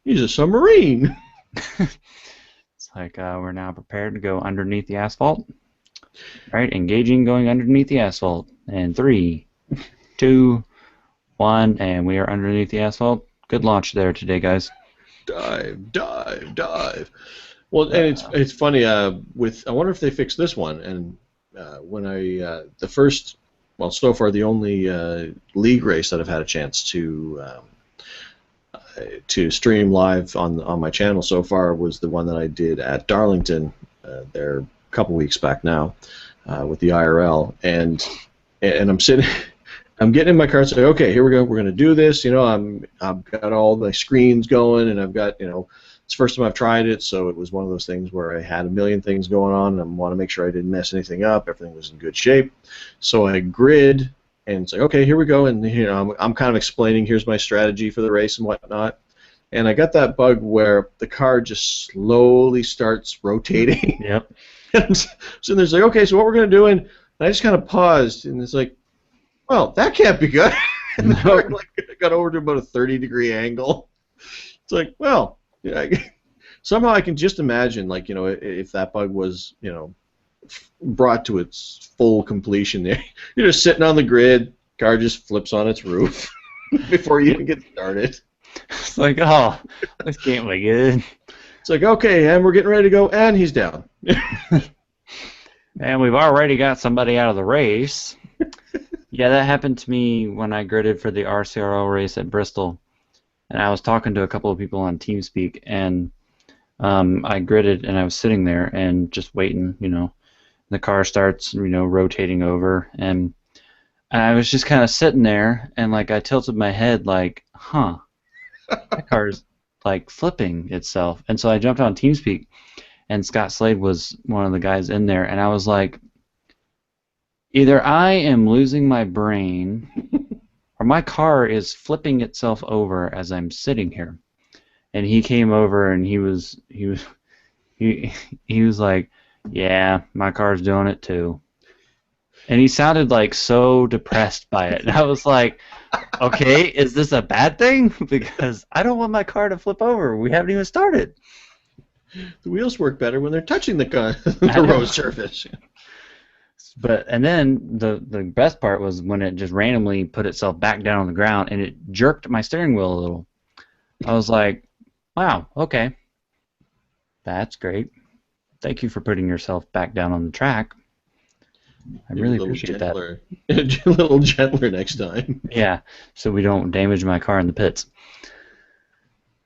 he's a submarine. It's like we're now prepared to go underneath the asphalt. Right, engaging, going underneath the asphalt. And 3, 2, 1, and we are underneath the asphalt. Good launch there today, guys. Dive, dive, dive. Well, and it's funny. I wonder if they fixed this one. And when the first, well, so far the only league race that I've had a chance to stream live on my channel so far was the one that I did at Darlington there a couple weeks back now with the IRL, and I'm sitting. I'm getting in my car and saying, okay, here we go. We're going to do this. You know, I've got all the screens going, and I've got, you know, it's the first time I've tried it, so it was one of those things where I had a million things going on, and I want to make sure I didn't mess anything up. Everything was in good shape. So I grid, and it's like, okay, here we go. And, you know, I'm kind of explaining, here's my strategy for the race and whatnot. And I got that bug where the car just slowly starts rotating. Yep. And so there's like, okay, so what we're going to do, and I just kind of paused, and it's like, well, that can't be good. And the car got over to about a 30-degree angle. It's like, well, yeah, somehow I can just imagine, like, you know, if that bug was, you know, brought to its full completion there. You're just sitting on the grid, car just flips on its roof before you even get started. It's like, oh, this can't be good. It's like, okay, and we're getting ready to go, and he's down. And we've already got somebody out of the race. Yeah, that happened to me when I gridded for the RCRO race at Bristol. And I was talking to a couple of people on TeamSpeak, and I gridded, and I was sitting there and just waiting, you know. The car starts, you know, rotating over, and I was just kind of sitting there, and, like, I tilted my head like, huh, that car's, like, flipping itself. And so I jumped on TeamSpeak, and Scott Slade was one of the guys in there, and I was like, either I am losing my brain or my car is flipping itself over as I'm sitting here. And he came over and he was like, yeah, my car's doing it too. And he sounded like so depressed by it. And I was like, okay, is this a bad thing? Because I don't want my car to flip over. We haven't even started. The wheels work better when they're touching the road surface. And then the best part was when it just randomly put itself back down on the ground and it jerked my steering wheel a little. I was like, wow, okay. That's great. Thank you for putting yourself back down on the track. I really appreciate that. A little gentler next time. Yeah, so we don't damage my car in the pits.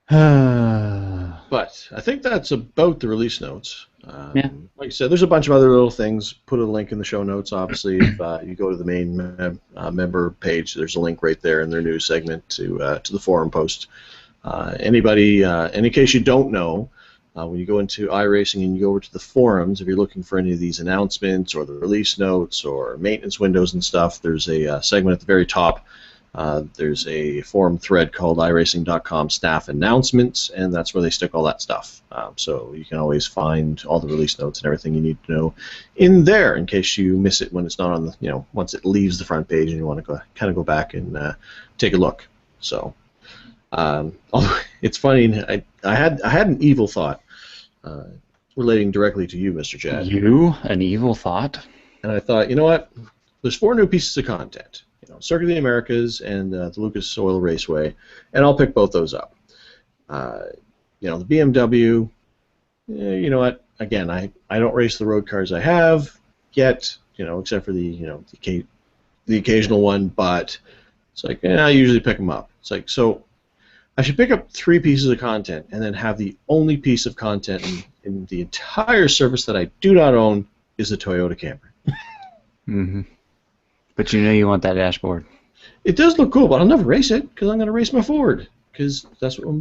But I think that's about the release notes. Yeah. Like I said, there's a bunch of other little things. Put a link in the show notes, obviously. If you go to the main member page, there's a link right there in their news segment to the forum post. Anybody, and in case you don't know, when you go into iRacing and you go over to the forums, if you're looking for any of these announcements or the release notes or maintenance windows and stuff, there's a segment at the very top. There's a forum thread called iRacing.com staff announcements, and that's where they stick all that stuff. So you can always find all the release notes and everything you need to know in there in case you miss it when it's not on the, you know, once it leaves the front page and you want to kind of go back and take a look. So it's funny. I had an evil thought relating directly to you, Mr. Chad. You? An evil thought? And I thought, you know what? There's 4 new pieces of content. You know, Circuit of the Americas and the Lucas Oil Raceway, and I'll pick both those up. You know, the BMW, you know what? Again, I don't race the road cars I have yet, you know, except for the occasional one, but it's like, I usually pick them up. It's like, so I should pick up 3 pieces of content and then have the only piece of content in the entire service that I do not own is the Toyota Camry. Mm-hmm. But you know you want that dashboard. It does look cool, but I'll never race it because I'm going to race my Ford because that's what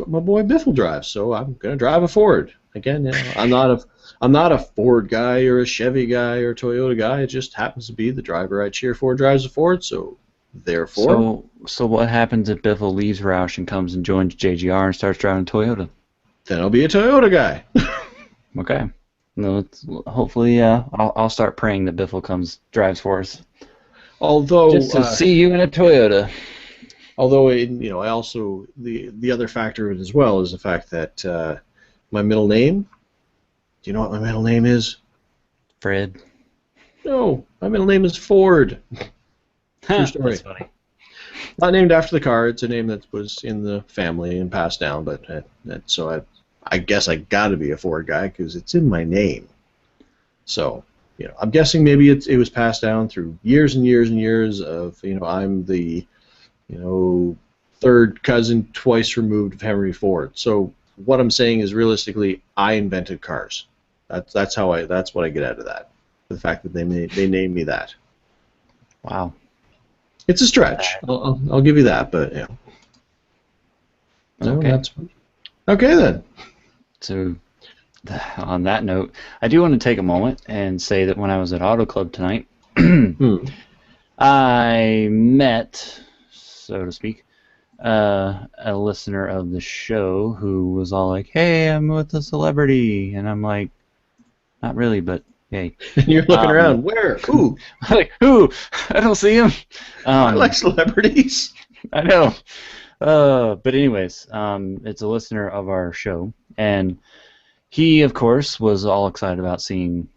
my boy Biffle drives. So I'm going to drive a Ford. Again, you know, I'm not a Ford guy or a Chevy guy or a Toyota guy. It just happens to be the driver I cheer for drives a Ford. So therefore. So what happens if Biffle leaves Roush and comes and joins JGR and starts driving Toyota? Then I'll be a Toyota guy. Okay. No, hopefully I'll start praying that Biffle drives for us. Although just to see you in a Toyota. Although, I also the other factor as well is the fact that my middle name. Do you know what my middle name is? Fred. No, my middle name is Ford. True story. That's funny. Not named after the car. It's a name that was in the family and passed down. But so I guess I got to be a Ford guy because it's in my name. So I'm guessing maybe it was passed down through years and years and years of I'm the third cousin twice removed of Henry Ford. So what I'm saying is realistically I invented cars. That's what I get out of that. The fact that they named me that. Wow. It's a stretch. I'll give you that, but yeah. Okay. That's okay then. So, on that note, I do want to take a moment and say that when I was at Auto Club tonight, I met, so to speak, a listener of the show who was all like, "Hey, I'm with a celebrity," and I'm like, "Not really, but hey." You're looking around. Where? Who? I'm like, who? I don't see him. I like celebrities. I know. But anyways, it's a listener of our show, and he, of course, was all excited about seeing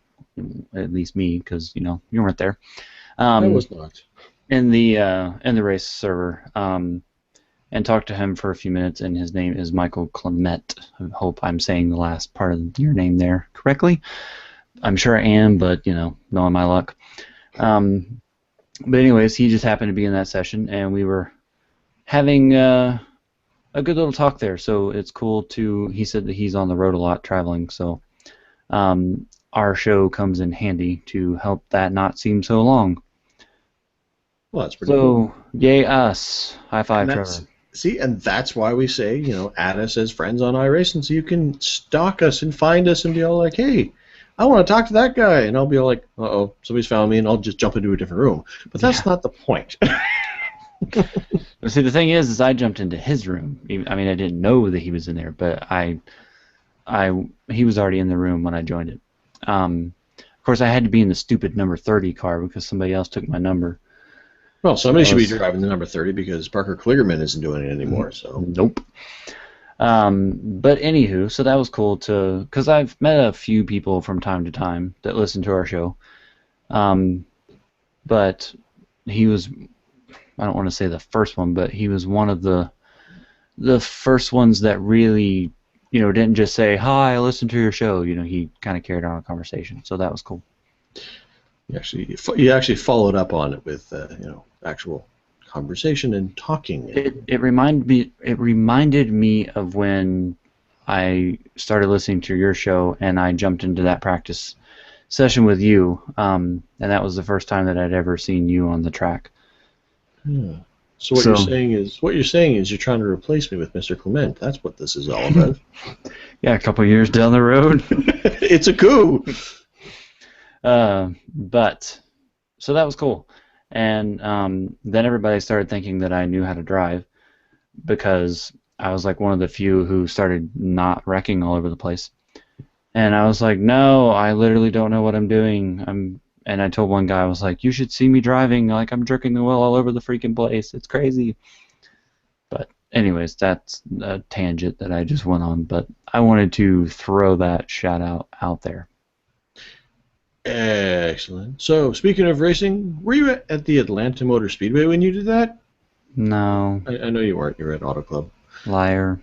at least me, because you weren't there. I was not in the race server, and talked to him for a few minutes. And his name is Michael Clement. I hope I'm saying the last part of your name there correctly. I'm sure I am, but knowing my luck. But anyways, he just happened to be in that session, and we were having a good little talk there. So it's cool to. He said that he's on the road a lot, traveling. So our show comes in handy to help that not seem so long. Well, that's pretty cool. So yay us! High five, Trevor. See, and that's why we say add us as friends on iRacing, so you can stalk us and find us and be all like, hey. I want to talk to that guy, and I'll be like, uh-oh, somebody's found me, and I'll just jump into a different room. But that's not the point. See, the thing is I jumped into his room. I mean, I didn't know that he was in there, but he was already in the room when I joined it. Of course, I had to be in the stupid number 30 car because somebody else took my number. Well, somebody should be driving the number 30 because Parker Kligerman isn't doing it anymore. So nope. But anywho, so that was cool because I've met a few people from time to time that listen to our show. But he was, I don't want to say the first one, but he was one of the first ones that really, didn't just say, hi, I listen to your show. He kind of carried on a conversation. So that was cool. You actually followed up on it with, actual conversation and talking. It reminded me of when I started listening to your show and I jumped into that practice session with you, and that was the first time that I'd ever seen you on the track. Yeah. So what you're saying is you're trying to replace me with Mr. Clement. That's what this is all about. Yeah, a couple years down the road. It's a coup. But so that was cool. And then everybody started thinking that I knew how to drive because I was like one of the few who started not wrecking all over the place. And I was like, no, I literally don't know what I'm doing. And I told one guy, I was like, you should see me driving. Like, I'm jerking the wheel all over the freaking place. It's crazy. But anyways, that's a tangent that I just went on. But I wanted to throw that shout out there. Excellent. So, speaking of racing, were you at the Atlanta Motor Speedway when you did that? No. I know you weren't. You were at Auto Club. Liar.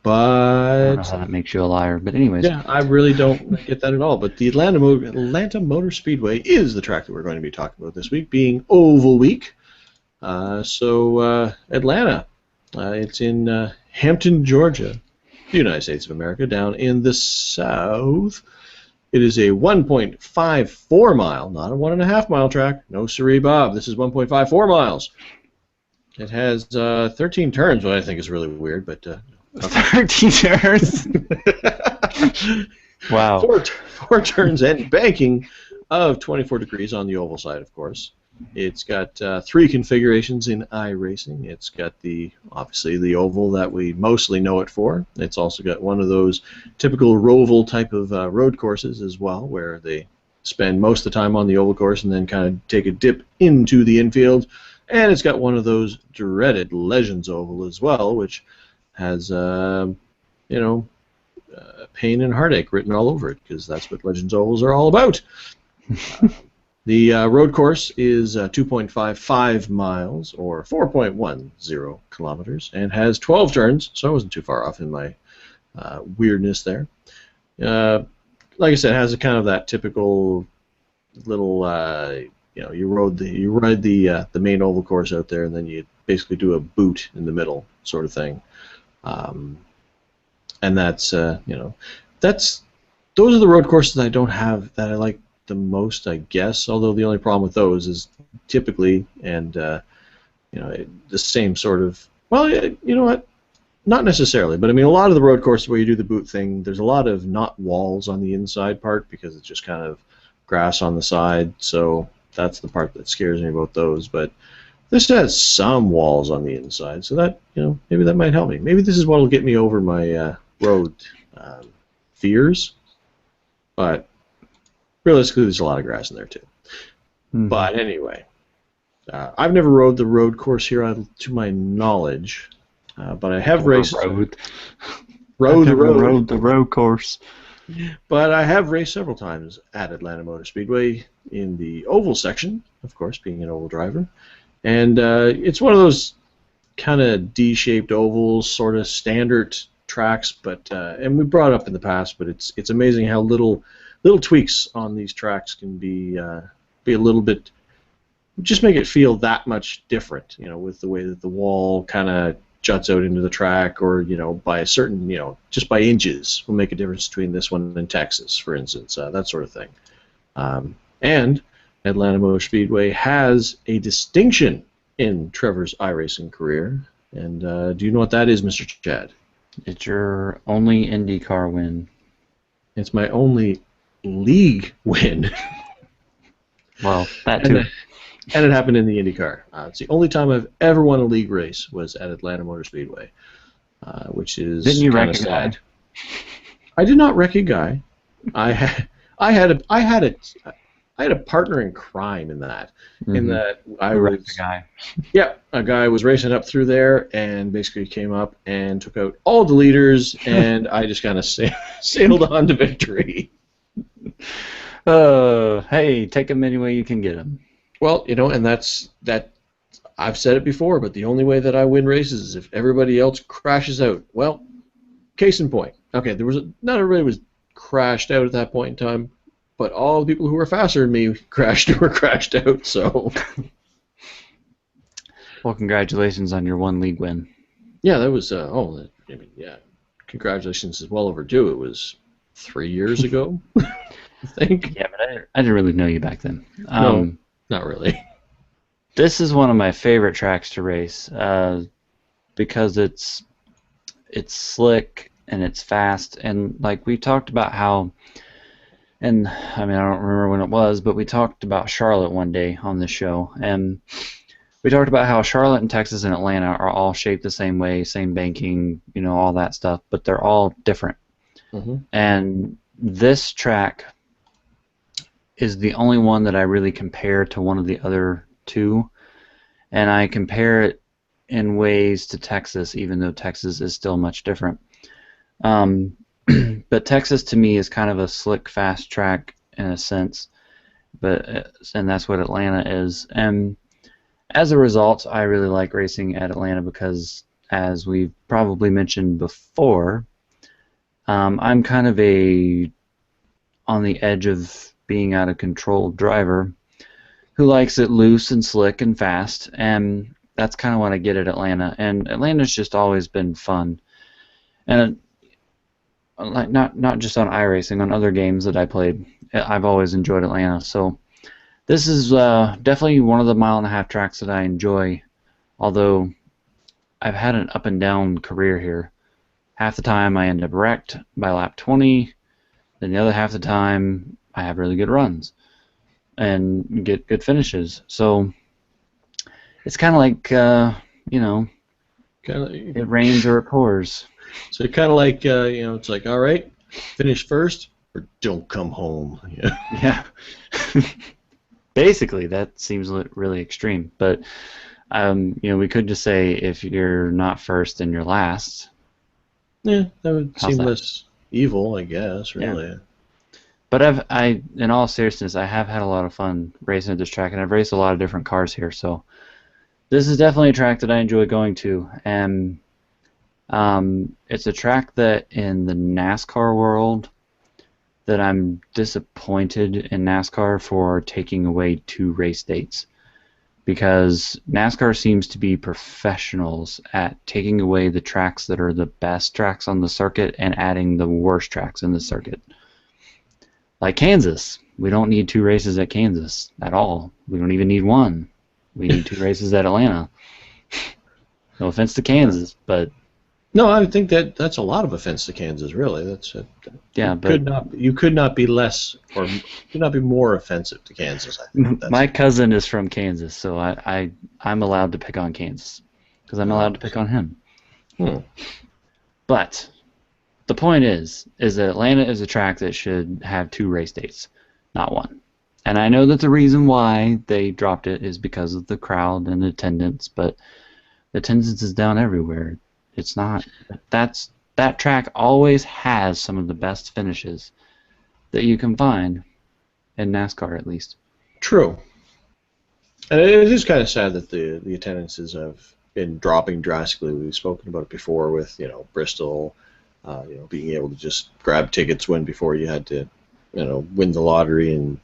But I don't know how that makes you a liar, but anyways. Yeah, I really don't get that at all. But the Atlanta Motor Speedway is the track that we're going to be talking about this week, being Oval Week. So Atlanta, it's in Hampton, Georgia, the United States of America, down in the south. It is a 1.54 mile, not a 1.5 mile track. No siree, Bob. This is 1.54 miles. It has 13 turns, which I think is really weird, but 13 turns. Wow. Four turns and banking of 24 degrees on the oval side, of course. It's got three configurations in iRacing. It's got obviously the oval that we mostly know it for. It's also got one of those typical roval type of road courses as well, where they spend most of the time on the oval course and then kind of take a dip into the infield And it's got one of those dreaded Legends oval as well, which has, pain and heartache written all over it, because that's what Legends ovals are all about. The road course is 2.55 miles, or 4.10 kilometers, and has 12 turns, so I wasn't too far off in my weirdness there. Like I said, it has a kind of that typical little, you ride the main oval course out there, and then you basically do a boot in the middle, sort of thing. And that's those are the road courses I don't have that I like the most, I guess. Although the only problem with those is typically, and the same sort of. Well, you know what? Not necessarily, but I mean, a lot of the road courses where you do the boot thing, there's a lot of not walls on the inside part, because it's just kind of grass on the side. So that's the part that scares me about those. But this has some walls on the inside, so that maybe that might help me. Maybe this is what will get me over my road fears. But realistically, there's a lot of grass in there too. Mm-hmm. But anyway, I've never rode the road course here, to my knowledge. But I have raced rode the road course. But I have raced several times at Atlanta Motor Speedway in the oval section, of course, being an oval driver. And it's one of those kind of D-shaped ovals, sort of standard tracks. But and we brought it up in the past, but it's amazing how little tweaks on these tracks can be a little bit, just make it feel that much different. With the way that the wall kind of juts out into the track, or by a certain, just by inches will make a difference between this one and Texas, for instance, that sort of thing. And Atlanta Motor Speedway has a distinction in Trevor's iRacing career, and do you know what that is, Mr. Chad? It's your only IndyCar win. It's my only league win. Well, that too. And it happened in the IndyCar. It's the only time I've ever won a league race was at Atlanta Motor Speedway, which is Didn't you kind wreck of a guy? sad. I did not wreck a guy. I had a partner in crime in that. Mm-hmm. In that I was a guy. Yeah, a guy was racing up through there and basically came up and took out all the leaders, and I just kind of sailed on to victory. Hey, take him any way you can get him. Well, and that's that. I've said it before, but the only way that I win races is if everybody else crashes out. Well, case in point. Okay, not everybody was crashed out at that point in time, but all the people who were faster than me were crashed out. So, well, congratulations on your one league win. Yeah, that was. Congratulations is well overdue. It was 3 years ago, I think. Yeah, but I didn't really know you back then. No. Not really. This is one of my favorite tracks to race because it's slick and it's fast, and like we talked about how, and I mean I don't remember when it was, but we talked about Charlotte one day on the show, and we talked about how Charlotte and Texas and Atlanta are all shaped the same way, same banking, all that stuff, but they're all different. Mm-hmm. And this track is the only one that I really compare to one of the other two, and I compare it in ways to Texas, even though Texas is still much different. But Texas to me is kind of a slick, fast track in a sense, and that's what Atlanta is. And as a result, I really like racing at Atlanta because, as we've probably mentioned before, I'm kind of on the edge of being out of control driver who likes it loose and slick and fast, and that's kind of what I get at Atlanta. And Atlanta's just always been fun, and like not just on iRacing, on other games that I played, I've always enjoyed Atlanta. So this is definitely one of the mile-and-a-half tracks that I enjoy, although I've had an up and down career here. Half the time I end up wrecked by lap 20, then the other half the time I have really good runs and get good finishes. So it's kind of like, it rains or it pours. So kind of like, it's like, all right, finish first or don't come home. Yeah. Basically, that seems really extreme. But We could just say if you're not first, then you're last. Yeah, that would How's seem that? less evil, I guess. Yeah. Really. But in all seriousness, I have had a lot of fun racing at this track, and I've raced a lot of different cars here. So this is definitely a track that I enjoy going to, and it's a track that in the NASCAR world that I'm disappointed in NASCAR for taking away 2 race dates, because NASCAR seems to be professionals at taking away the tracks that are the best tracks on the circuit and adding the worst tracks in the circuit. Like Kansas, we don't need 2 races at Kansas at all. We don't even need 1. We need 2 races at Atlanta. No offense to Kansas, but No, I think that's a lot of offense to Kansas. Really, yeah, but you could not be less or could not be more offensive to Kansas. I think my cousin is from Kansas, so I'm allowed to pick on Kansas because I'm allowed to pick on him. Hmm. But the point is that Atlanta is a track that should have 2 race dates, not 1. And I know that the reason why they dropped it is because of the crowd and attendance, but the attendance is down everywhere. It's not. That track always has some of the best finishes that you can find in NASCAR, at least. True. And it is kind of sad that the attendances have been dropping drastically. We've spoken about it before with Bristol, being able to just grab tickets when before you had to win the lottery and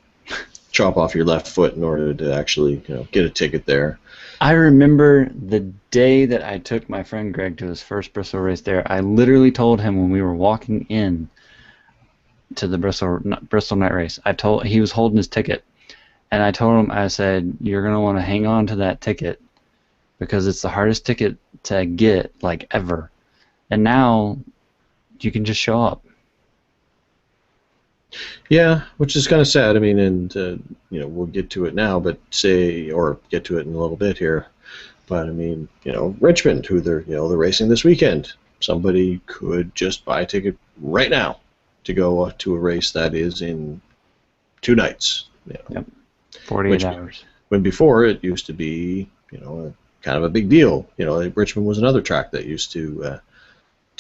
chop off your left foot in order to actually get a ticket there. I remember the day that I took my friend Greg to his first Bristol race there. I literally told him when we were walking in to the Bristol night race, he was holding his ticket, and I told him, I said, you're going to want to hang on to that ticket because it's the hardest ticket to get, like, ever. And now you can just show up. Yeah, which is kind of sad. I mean, and we'll get to it now, but get to it in a little bit here. But I mean, Richmond, who they're racing this weekend, somebody could just buy a ticket right now to go to a race that is in 2 nights. Yep, 48 hours. When before it used to be, kind of a big deal. Richmond was another track that used to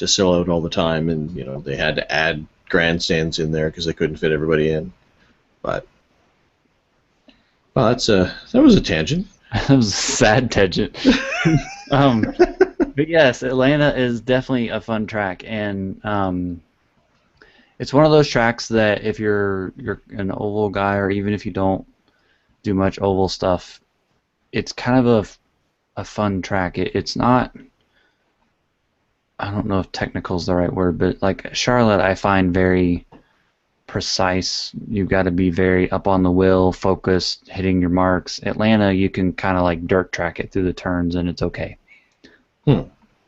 sell out all the time, and they had to add grandstands in there because they couldn't fit everybody in. But well, that was a tangent. That was a sad tangent. But yes, Atlanta is definitely a fun track, and it's one of those tracks that if you're an oval guy, or even if you don't do much oval stuff, it's kind of a fun track. It's not. I don't know if technical is the right word, but like Charlotte, I find very precise. You've got to be very up on the wheel, focused, hitting your marks. Atlanta, you can kind of like dirt track it through the turns, and it's okay.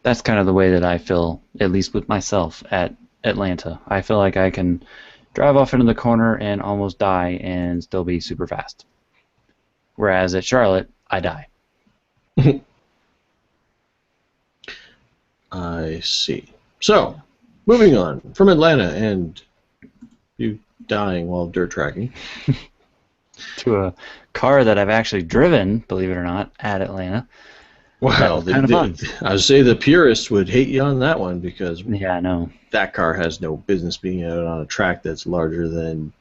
That's kind of the way that I feel, at least with myself at Atlanta. I feel like I can drive off into the corner and almost die and still be super fast. Whereas at Charlotte, I die. I see. So, moving on from Atlanta and you dying while dirt tracking to a car that I've actually driven, believe it or not, at Atlanta. Wow, kind of fun. I would say the purists would hate you on that one because yeah, I know that car has no business being out on a track that's larger than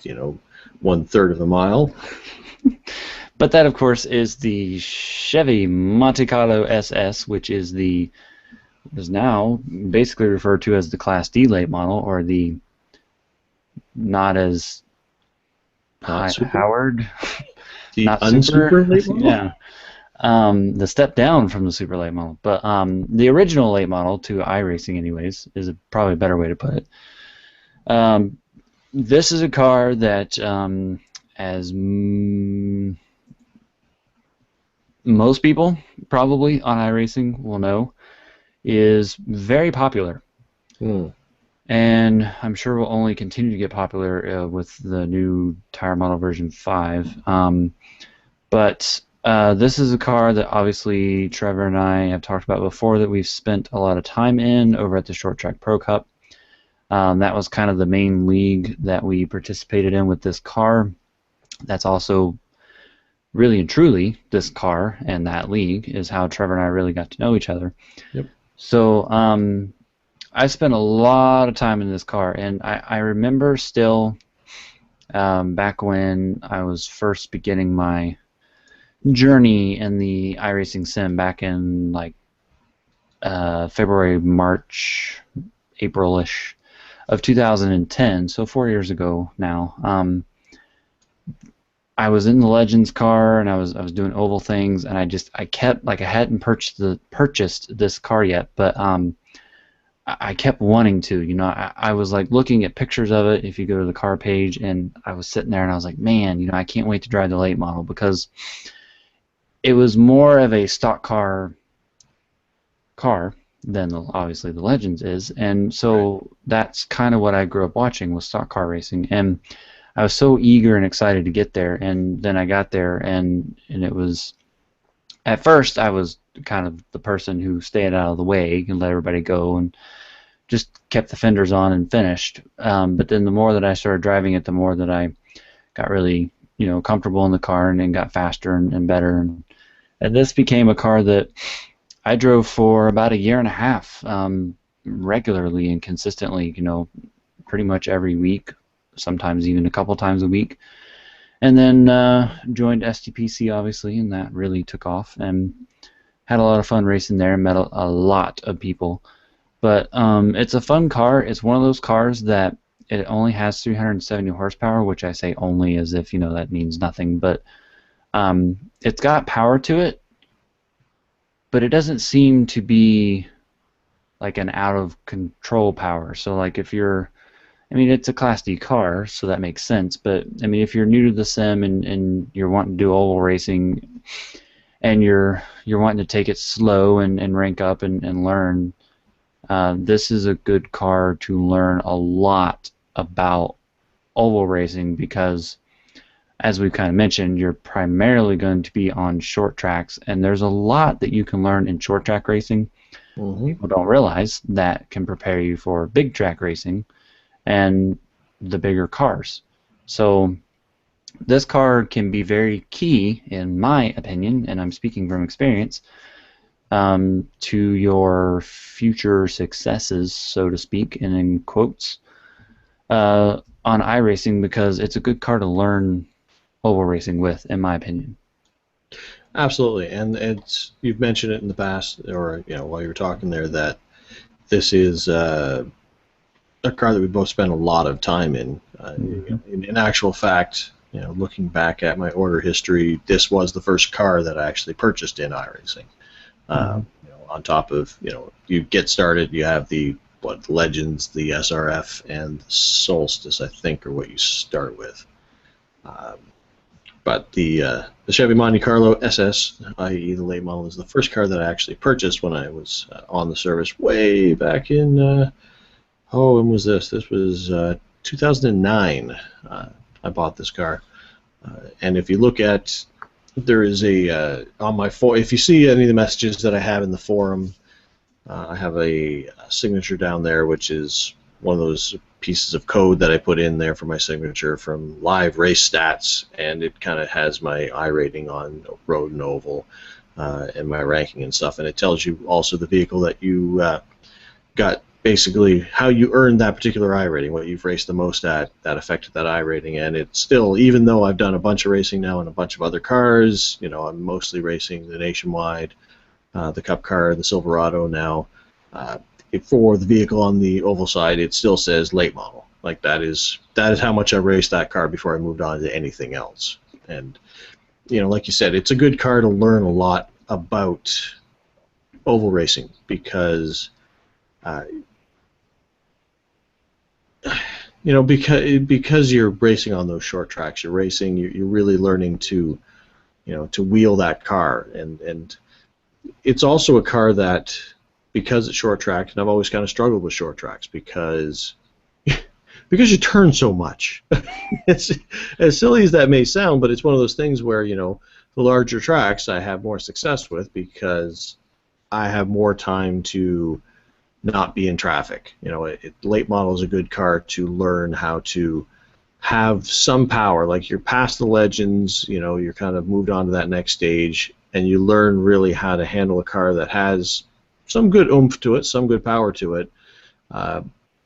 1/3 of a mile. But that, of course, is the Chevy Monte Carlo SS, which is now basically referred to as the Class D late model, or the not as Howard, the not unsuper late model. Yeah. The step down from the super late model, but the original late model to iRacing, anyways, is probably a better way to put it. This is a car that, as most people probably on iRacing will know, is very popular, and I'm sure will only continue to get popular with the new tire model version 5. But this is a car that obviously Trevor and I have talked about before, that we've spent a lot of time in over at the Short Track Pro Cup. That was kind of the main league that we participated in with this car. That's also really and truly, this car and that league is how Trevor and I really got to know each other. Yep. So I spent a lot of time in this car, and I remember still back when I was first beginning my journey in the iRacing sim back in like February, March, April-ish of 2010, so 4 years ago now. I was in the Legends car and I was doing oval things, and I kept, like, I hadn't purchased this car yet, but I kept wanting to. I was like looking at pictures of it if you go to the car page, and I was sitting there and I was like, man, I can't wait to drive the late model, because it was more of a stock car than obviously the Legends is, and so that's kind of what I grew up watching, was stock car racing, and I was so eager and excited to get there, and then I got there, and it was, at first I was kind of the person who stayed out of the way and let everybody go and just kept the fenders on and finished. But then the more that I started driving it, the more that I got really, comfortable in the car, and then got faster and better, and this became a car that I drove for about a year and a half, regularly and consistently, pretty much every week, sometimes even a couple times a week. And then joined STPC, obviously, and that really took off, and had a lot of fun racing there, met a lot of people. But it's a fun car. It's one of those cars that it only has 370 horsepower, which I say only as if, that means nothing. But it's got power to it, but it doesn't seem to be like an out-of-control power. So, like, it's a Class D car, so that makes sense. But if you're new to the sim and you're wanting to do oval racing, and you're wanting to take it slow and rank up and learn, this is a good car to learn a lot about oval racing, because, as we've kind of mentioned, you're primarily going to be on short tracks, and there's a lot that you can learn in short track racing. People don't realize that can prepare you for big track racing and the bigger cars. So this car can be very key, in my opinion, and I'm speaking from experience, to your future successes, so to speak, and in quotes, on iRacing, because it's a good car to learn oval racing with, in my opinion. Absolutely, and you've mentioned it in the past, or while you were talking there, that this is a car that we both spent a lot of time in. In actual fact, looking back at my order history, this was the first car that I actually purchased in iRacing. On top of, you get started, you have the Legends, the SRF, and the Solstice, I think, are what you start with. But the Chevy Monte Carlo SS, i.e. the late model, is the first car that I actually purchased when I was on the service way back in, when was this? This was 2009. I bought this car. And if you look at, there is on my if you see any of the messages that I have in the forum, I have a signature down there, which is one of those pieces of code that I put in there for my signature from Live Race Stats, and it kind of has my iRating on road and oval, and my ranking and stuff, and it tells you also the vehicle that you got, basically how you earned that particular iRating, what you've raced the most at, that affected that iRating. And it's still, even though I've done a bunch of racing now and a bunch of other cars, I'm mostly racing the Nationwide, the Cup car, the Silverado now, for the vehicle on the oval side, it still says late model. Like, that is how much I raced that car before I moved on to anything else. And like you said, it's a good car to learn a lot about oval racing, because because you're racing on those short tracks, you're really learning to wheel that car, and it's also a car that, because it's short track, and I've always kind of struggled with short tracks because you turn so much. It's as silly as that may sound, but it's one of those things where the larger tracks I have more success with, because I have more time to not be in traffic. Late model is a good car to learn how have some power. Like you're past the legends, you know, you're kind of moved on to that next stage, and you learn really how to handle a car that has some good oomph to it, some good power to it.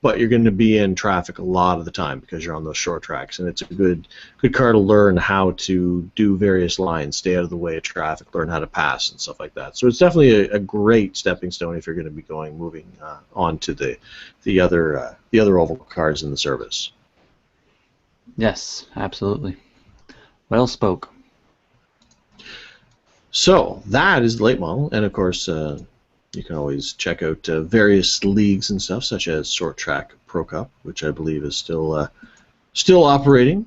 But you're going to be in traffic a lot of the time because you're on those short tracks, and it's a good car to learn how to do various lines, stay out of the way of traffic, learn how to pass and stuff like that. So it's definitely a great stepping stone if you're going to be moving on to the other oval cars in the service. Yes, absolutely. Well spoke. So that is the late model, and of course. You can always check out various leagues and stuff, such as Short Track Pro Cup, which I believe is still operating.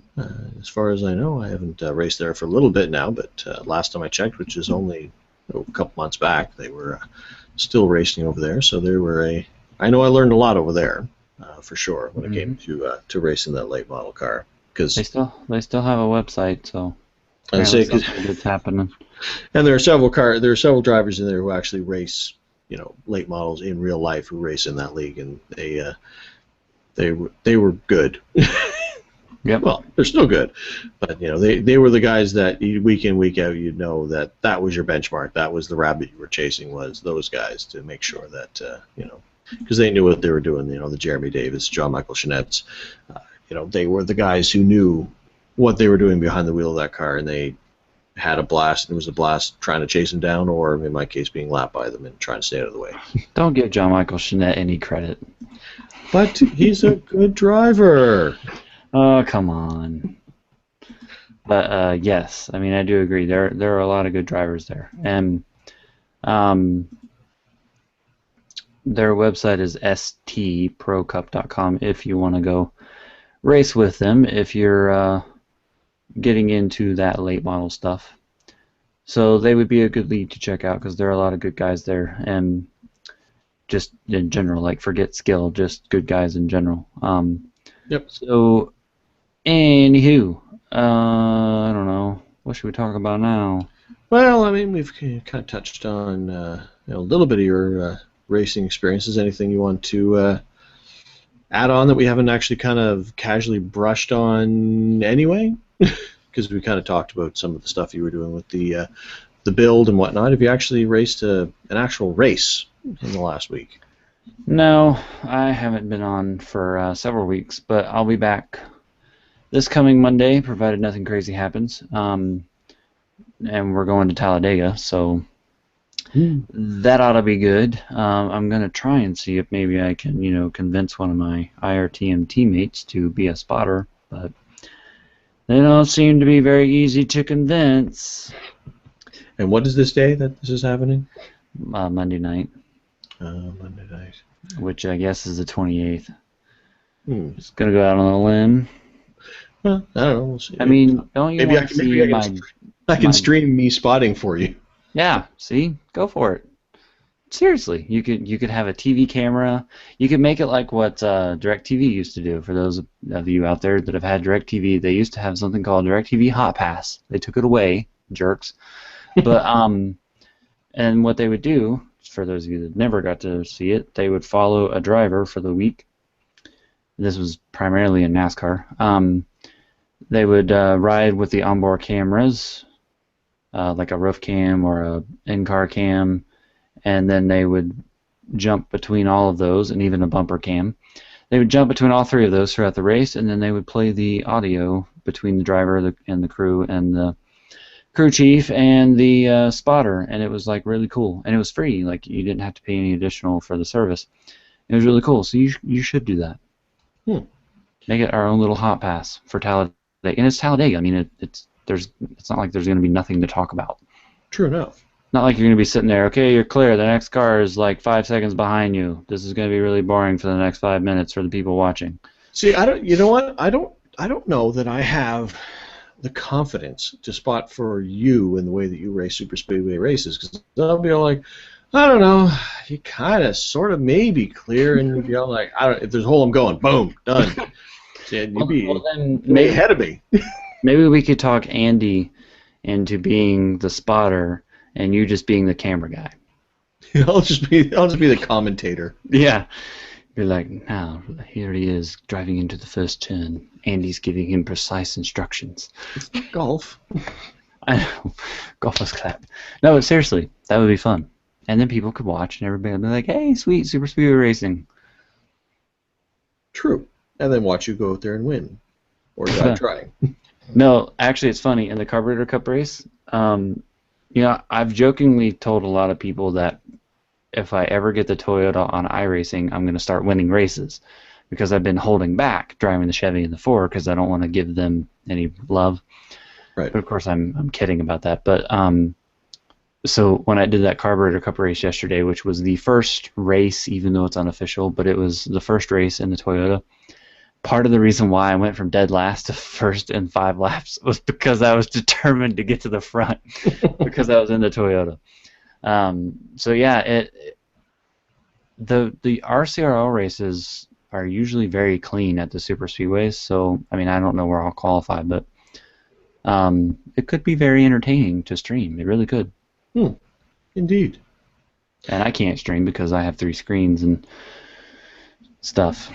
As far as I know, I haven't raced there for a little bit now, but last time I checked, which is only a couple months back, they were still racing over there. So they were I know I learned a lot over there, for sure, when it came to racing that late model car. Because they still have a website, so I say something good's happening. And there are several drivers in there who actually race, you know, late models in real life who race in that league, and they were good. Yep. Well, they're still good, but you know, they were the guys that week in, week out, you'd know that was your benchmark, that was the rabbit you were chasing, was those guys, to make sure that you know, because they knew what they were doing. You know, the Jeremy Davis, John Michael Chinettes, you know, they were the guys who knew what they were doing behind the wheel of that car, and they had a blast, and it was a blast trying to chase them down, or in my case, being lapped by them and trying to stay out of the way. Don't give John Michael Chenette any credit. But he's a good driver. Oh, come on. But yes, I mean, I do agree. There are a lot of good drivers there, and their website is stprocup.com if you want to go race with them, if you're getting into that late model stuff. So they would be a good lead to check out, because there are a lot of good guys there, and just in general, like, forget skill, just good guys in general. Yep. So, anywho, I don't know. What should we talk about now? Well, I mean, we've kind of touched on a little bit of your racing experiences. Anything you want to add on that we haven't actually kind of casually brushed on anyway? Because we kind of talked about some of the stuff you were doing with the build and whatnot. Have you actually raced an actual race in the last week? No, I haven't been on for several weeks, but I'll be back this coming Monday, provided nothing crazy happens. And we're going to Talladega, so that ought to be good. I'm going to try and see if maybe I can, convince one of my IRTM teammates to be a spotter, but they don't seem to be very easy to convince. And what is this day that this is happening? Monday night. Monday night. Which I guess is the 28th. Just going to go out on a limb. Well, I don't know. We'll see. I mean, don't you want to see I can stream me spotting for you. Yeah, see? Go for it. Seriously, you could have a TV camera. You could make it like what DirecTV used to do. For those of you out there that have had DirecTV, they used to have something called DirecTV Hot Pass. They took it away, jerks. But and what they would do, for those of you that never got to see it, they would follow a driver for the week. This was primarily in NASCAR. They would ride with the onboard cameras, like a roof cam or a in-car cam, and then they would jump between all of those, and even a bumper cam. They would jump between all three of those throughout the race, and then they would play the audio between the driver and the crew, and the crew chief and the spotter, and it was like really cool, and it was free. Like, you didn't have to pay any additional for the service. It was really cool. So you should do that. Make it our own little hot pass for Talladega, and it's Talladega. I mean, it's not like there's going to be nothing to talk about. True enough. Not like you're going to be sitting there, okay, you're clear, the next car is like 5 seconds behind you. This is going to be really boring for the next 5 minutes for the people watching. See, you know what? I don't know that I have the confidence to spot for you in the way that you race super speedway races, because I'll be all like, I don't know, you kind of sort of maybe clear, and you'll be all like, if there's a hole, I'm going, boom, done. You'd be maybe ahead of me. Maybe we could talk Andy into being the spotter and you just being the camera guy. I'll just be the commentator. Yeah, Be like, now, here he is driving into the first turn. Andy's giving him precise instructions. It's not golf. I know. Golfers clap. No, but seriously, that would be fun. And then people could watch, and everybody would be like, hey, sweet, Super Speedway Racing. True. And then watch you go out there and win. Or die trying. No, actually, it's funny. In the Carburetor Cup race, I've jokingly told a lot of people that if I ever get the Toyota on iRacing, I'm going to start winning races because I've been holding back driving the Chevy and the Ford because I don't want to give them any love. Right. But of course, I'm kidding about that. But so when I did that Carburetor Cup race yesterday, which was the first race, even though it's unofficial, but it was the first race in the Toyota. Part of the reason why I went from dead last to first in 5 laps was because I was determined to get to the front because I was in the Toyota. So yeah, the RCRL races are usually very clean at the super speedways. So I mean, I don't know where I'll qualify, but it could be very entertaining to stream. It really could. Indeed. And I can't stream because I have 3 screens and stuff.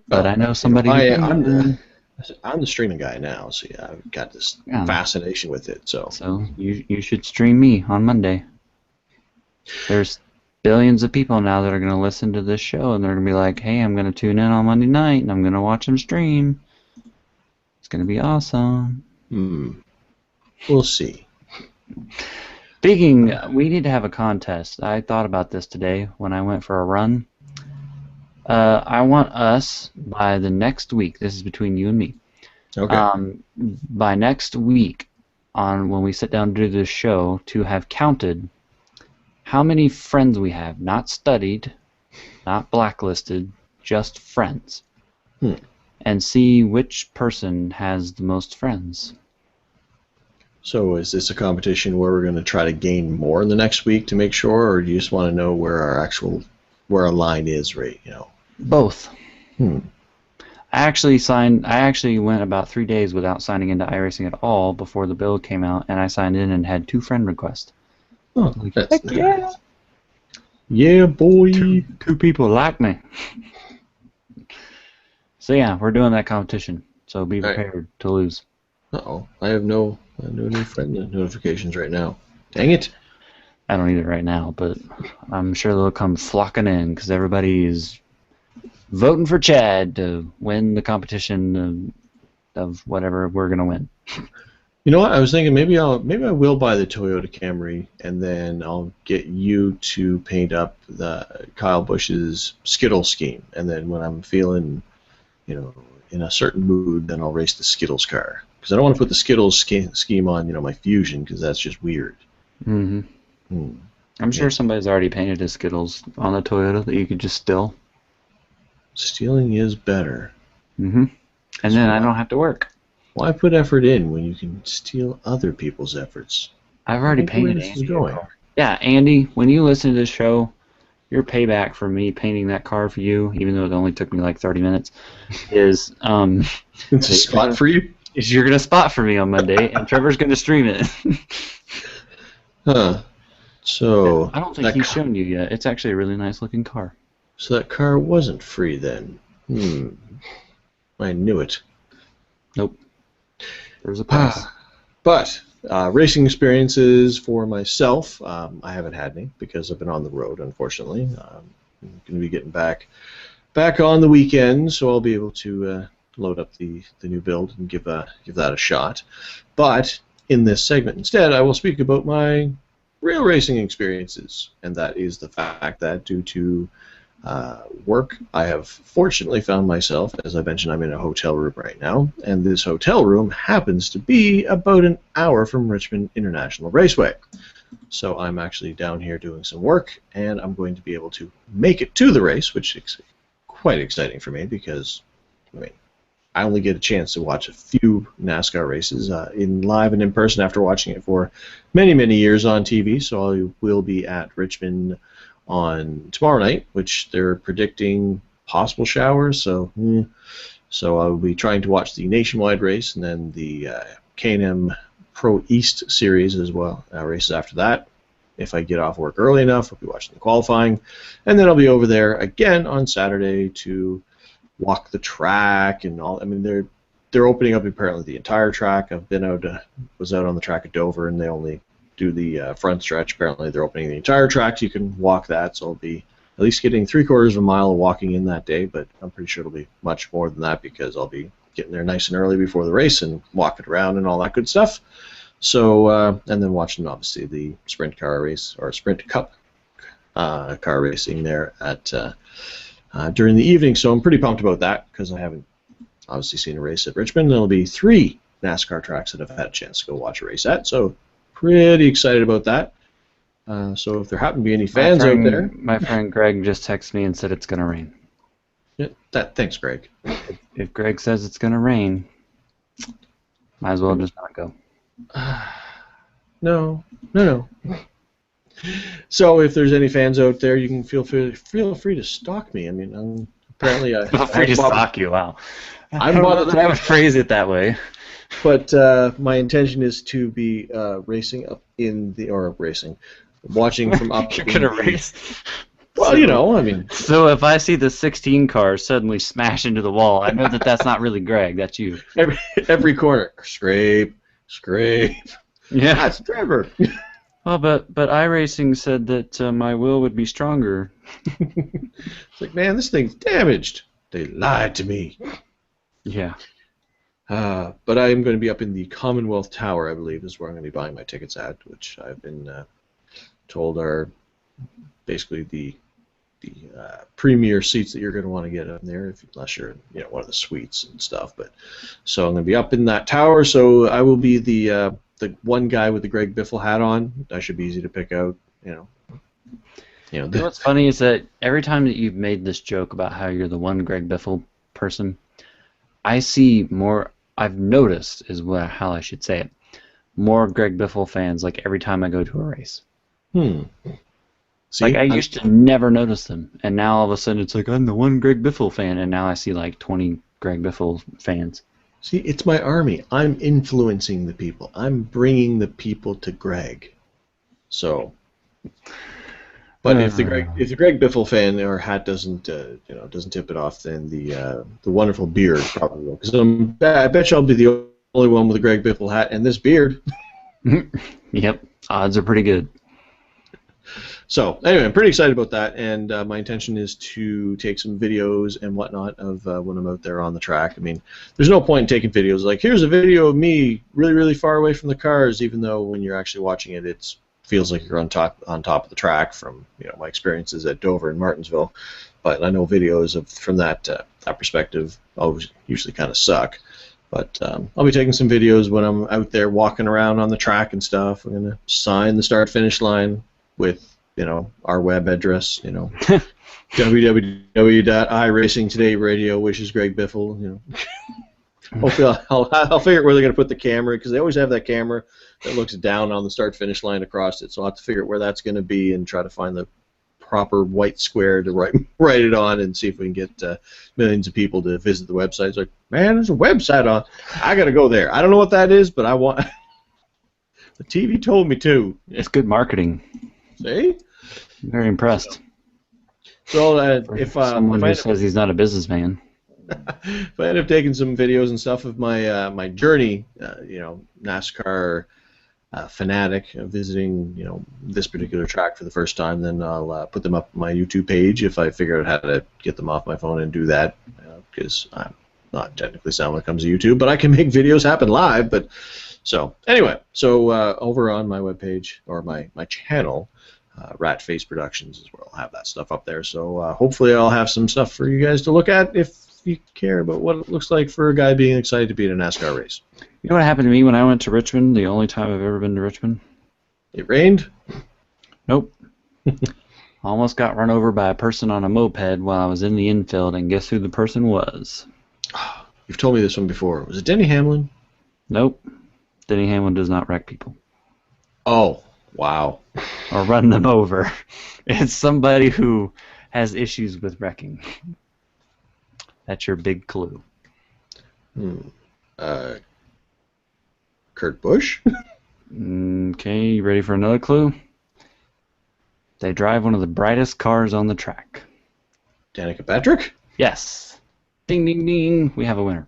But I know somebody. I'm the streaming guy now, so yeah, I've got this fascination with it. So you should stream me on Monday. There's billions of people now that are going to listen to this show, and they're going to be like, hey, I'm going to tune in on Monday night, and I'm going to watch them stream. It's going to be awesome. We'll see. Speaking, we need to have a contest. I thought about this today when I went for a run. I want us, by the next week, this is between you and me, okay. By next week, when we sit down to do this show, to have counted how many friends we have, not studied, not blacklisted, just friends, and see which person has the most friends. So is this a competition where we're going to try to gain more in the next week to make sure, or do you just want to know where our line is, right? Both. I actually went about 3 days without signing into iRacing at all before the bill came out, and I signed in and had 2 friend requests. Oh, that's nice. Yeah, boy. Two people like me. So yeah, we're doing that competition. So be prepared to lose. Uh-oh. I have no new friend notifications right now. Dang it. I don't either right now, but I'm sure they'll come flocking in because everybody is voting for Chad to win the competition of whatever we're gonna win. You know what? I was thinking maybe I will buy the Toyota Camry and then I'll get you to paint up the Kyle Busch's Skittles scheme, and then when I'm feeling, in a certain mood, then I'll race the Skittles car because I don't want to put the Skittles scheme on, my Fusion because that's just weird. I'm sure somebody's already painted his Skittles on a Toyota that you could just steal. Stealing is better. And then I don't have to work. Why put effort in when you can steal other people's efforts? I've already painted Andy. Yeah, Andy, when you listen to this show, your payback for me painting that car for you, even though it only took me like 30 minutes, is it's a spot for you? You're going to spot for me on Monday, and Trevor's going to stream it. So I don't think he's shown you yet. It's actually a really nice looking car. So that car wasn't free then. I knew it. Nope. There's a pass. But racing experiences for myself, I haven't had any because I've been on the road, unfortunately. I'm going to be getting back on the weekend, so I'll be able to load up the new build and give that a shot. But in this segment instead, I will speak about my rail racing experiences, and that is the fact that due to work, I have fortunately found myself, as I mentioned, I'm in a hotel room right now, and this hotel room happens to be about an hour from Richmond International Raceway. So I'm actually down here doing some work, and I'm going to be able to make it to the race, which is quite exciting for me because, I only get a chance to watch a few NASCAR races in live and in person after watching it for many, many years on TV. So I will be at Richmond on tomorrow night, which they're predicting possible showers. So I'll be trying to watch the nationwide race and then the K&M Pro East Series as well, races after that. if I get off work early enough, I'll be watching the qualifying, and then I'll be over there again on Saturday to walk the track and all. I mean, they're opening up apparently the entire track. I've been was out on the track at Dover, and they only do the front stretch. Apparently, they're opening the entire track, so you can walk that. So I'll be at least getting 3/4 of a mile of walking in that day, but I'm pretty sure it'll be much more than that because I'll be getting there nice and early before the race and walking around and all that good stuff. So, and then watching obviously the sprint car race or sprint cup car racing there at during the evening. So I'm pretty pumped about that because I haven't obviously seen a race at Richmond. There'll be 3 NASCAR tracks that I've had a chance to go watch a race at. So pretty excited about that. So if there happen to be any fans out there, my friend Greg just texted me and said it's going to rain. Yeah, thanks, Greg. If Greg says it's going to rain, might as well just not go. No. So if there's any fans out there, you can feel free to stalk me. I mean, apparently feel free to stalk you. Wow. I don't know that I would phrase it that way. But my intention is to be racing watching from up. You're gonna race. Well, I mean. So if I see the 16 car suddenly smash into the wall, I know that that's not really Greg. That's you. Every corner, scrape. Yeah, that's Trevor. Well, but iRacing said that my wheel would be stronger. It's like, man, this thing's damaged. They lied to me. Yeah. But I am going to be up in the Commonwealth Tower, I believe, is where I'm going to be buying my tickets at, which I've been told are basically the premier seats that you're going to want to get in there, unless you're one of the suites and stuff. But so I'm going to be up in that tower. So I will be the one guy with the Greg Biffle hat on. That should be easy to pick out. You know what's funny is that every time that you've made this joke about how you're the one Greg Biffle person, I see more. I've noticed how I should say it. More Greg Biffle fans like every time I go to a race. See, like I used to never notice them, and now all of a sudden it's like I'm the one Greg Biffle fan, and now I see like 20 Greg Biffle fans. See, it's my army. I'm influencing the people. I'm bringing the people to Greg. So, but if the Greg Biffle fan or hat doesn't tip it off, then the wonderful beard probably will. Because I bet you I'll be the only one with a Greg Biffle hat and this beard. Yep, odds are pretty good. So anyway, I'm pretty excited about that, and my intention is to take some videos and whatnot of when I'm out there on the track. I mean, there's no point in taking videos like, here's a video of me really, really far away from the cars, even though when you're actually watching it, it feels like you're on top of the track from my experiences at Dover and Martinsville. But I know videos from that perspective always usually kind of suck. But I'll be taking some videos when I'm out there walking around on the track and stuff. I'm gonna sign the start-finish line with our web address, www.iRacing Today Radio wishes Greg Biffle. Hopefully I'll figure out where they're going to put the camera, because they always have that camera that looks down on the start-finish line across it. So I'll have to figure out where that's going to be and try to find the proper white square to write it on, and see if we can get millions of people to visit the website. It's like, man, there's a website on. I got to go there. I don't know what that is, but I want. The TV told me to. It's good marketing. See? Very impressed. So if someone who says he's not a businessman. If I end up taking some videos and stuff of my my journey, NASCAR fanatic, visiting this particular track for the first time, then I'll put them up on my YouTube page if I figure out how to get them off my phone and do that, because I'm not technically sound when it comes to YouTube, but I can make videos happen live. But so anyway, over on my webpage or my channel, Rat Face Productions is where I'll have that stuff up there. So hopefully I'll have some stuff for you guys to look at if you care about what it looks like for a guy being excited to be in a NASCAR race. You know what happened to me when I went to Richmond, the only time I've ever been to Richmond? It rained? Nope. Almost got run over by a person on a moped while I was in the infield, and guess who the person was? You've told me this one before. Was it Denny Hamlin? Nope. Denny Hamlin does not wreck people. Oh, wow. Or run them over. It's somebody who has issues with wrecking. That's your big clue. Kurt Busch? Okay, you ready for another clue? They drive one of the brightest cars on the track. Danica Patrick? Yes. Ding, ding, ding. We have a winner.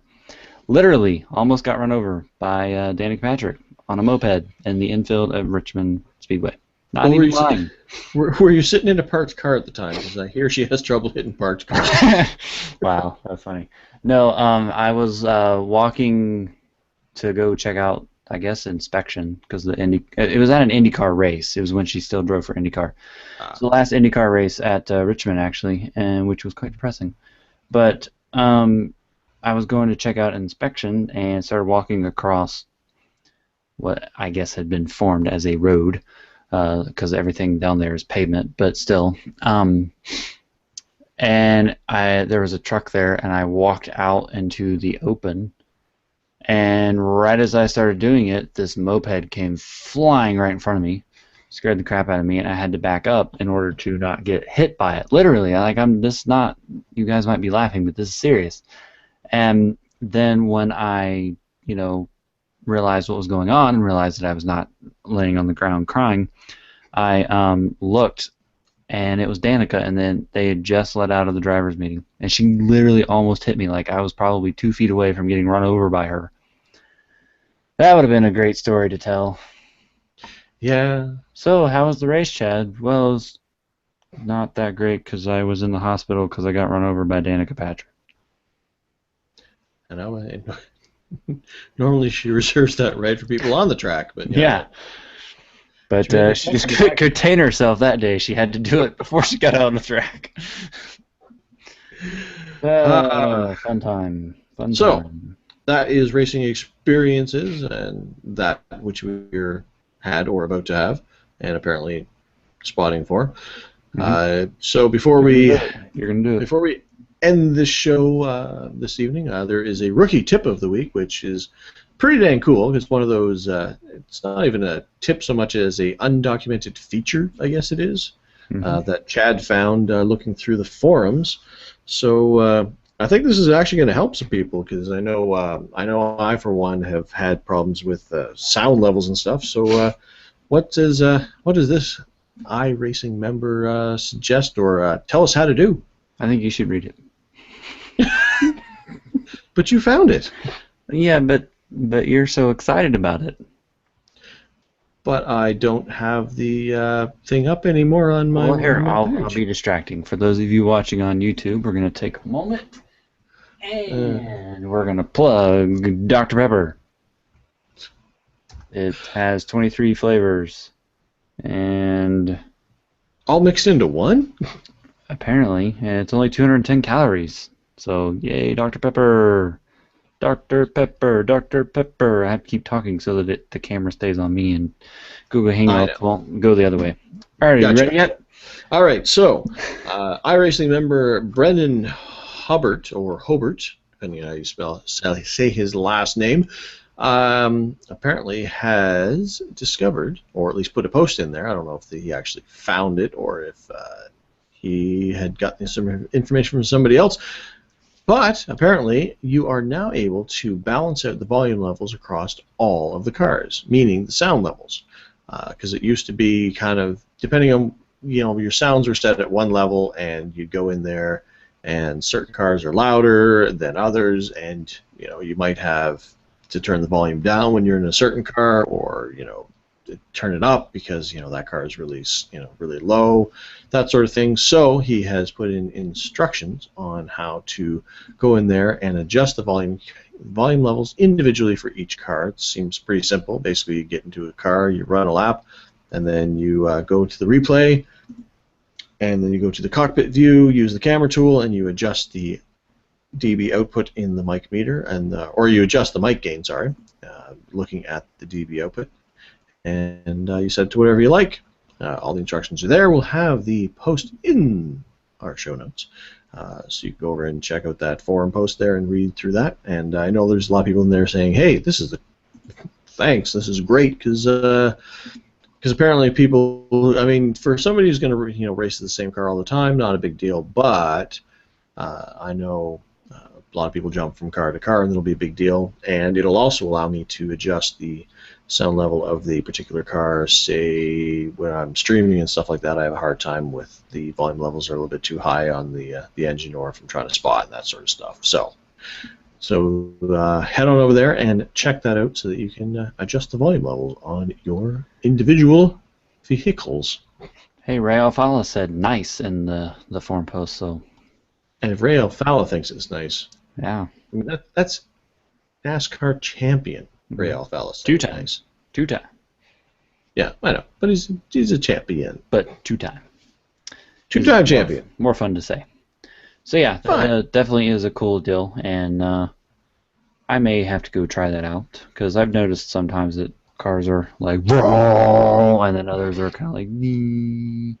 Literally almost got run over by Danica Patrick on a moped in the infield of Richmond Speedway. Not Well, even lying. Were you sitting in a parked car at the time? Because I hear she has trouble hitting parked cars. Wow, that's funny. No, I was walking to go check out, I guess, inspection, because it was at an IndyCar race. It was when she still drove for IndyCar. It's the last IndyCar race at Richmond, actually, and which was quite depressing. But I was going to check out inspection and started walking across what I guess had been formed as a road, because everything down there is pavement, but still. And there was a truck there, and I walked out into the open. And right as I started doing it, this moped came flying right in front of me, scared the crap out of me, and I had to back up in order to not get hit by it. Literally, I'm just not. You guys might be laughing, but this is serious. And then when I, realized what was going on and realized that I was not laying on the ground crying, I looked, and it was Danica, and then they had just let out of the driver's meeting, and she literally almost hit me. Like I was probably 2 feet away from getting run over by her. That would have been a great story to tell. Yeah. So, how was the race, Chad? Well, it was not that great because I was in the hospital because I got run over by Danica Patrick. And normally she reserves that right for people on the track, but yeah. But she just couldn't contain herself that day. She had to do it before she got out on the track. Fun time. Fun time. That is racing experiences, and that which we had or about to have, and apparently spotting for. Mm-hmm. So before we end the show this evening, there is a rookie tip of the week, which is pretty dang cool. It's one of those. It's not even a tip so much as a undocumented feature, I guess it is, that Chad found looking through the forums. So I think this is actually going to help some people, because I know I for one have had problems with sound levels and stuff. So what does this iRacing member suggest or tell us how to do? I think you should read it. But you found it. Yeah, but you're so excited about it. But I don't have the thing up anymore on my. Well, here, I'll be distracting. For those of you watching on YouTube, we're going to take a moment, and we're going to plug Dr. Pepper. It has 23 flavors, and all mixed into one? Apparently, and it's only 210 calories. So, yay, Dr. Pepper! Dr. Pepper, Dr. Pepper. I have to keep talking so that the camera stays on me and Google Hangouts won't go the other way. All right, gotcha. You ready yet? All right, so iRacing member Brendan Hobart, or Hobart, depending on how you say his last name, apparently has discovered, or at least put a post in there. I don't know if he actually found it or if he had gotten some information from somebody else. But apparently, you are now able to balance out the volume levels across all of the cars, meaning the sound levels. Because it used to be kind of, depending on, your sounds were set at one level, and you'd go in there, and certain cars are louder than others, and, you might have to turn the volume down when you're in a certain car, or, turn it up because, that car is really, really low, that sort of thing. So he has put in instructions on how to go in there and adjust the volume levels individually for each car. It seems pretty simple. Basically, you get into a car, you run a lap, and then you go to the replay, and then you go to the cockpit view, use the camera tool, and you adjust the dB output in the mic meter, or you adjust the mic gain, sorry, looking at the dB output. And you set it to whatever you like. All the instructions are there. We'll have the post in our show notes. So you can go over and check out that forum post there and read through that. And I know there's a lot of people in there saying, hey, this is thanks, this is great, because apparently people, for somebody who's going to race the same car all the time, not a big deal. But I know a lot of people jump from car to car, and it'll be a big deal. And it'll also allow me to adjust the sound level of the particular car. Say when I'm streaming and stuff like that, I have a hard time with the volume levels are a little bit too high on the engine, or if I'm trying to spot and that sort of stuff. So head on over there and check that out so that you can adjust the volume levels on your individual vehicles. Hey, Ray Alfala said nice in the forum post, so. And if Ray Alfala thinks it's nice, Yeah. I mean, that's NASCAR champion Ray Alfala. Two-time. Nice. Two-time. Yeah, I know, but he's a champion. But two-time. Two-time champion. More fun to say. So yeah, definitely is a cool deal, and I may have to go try that out, because I've noticed sometimes that cars are like, and then others are kind of like, nee.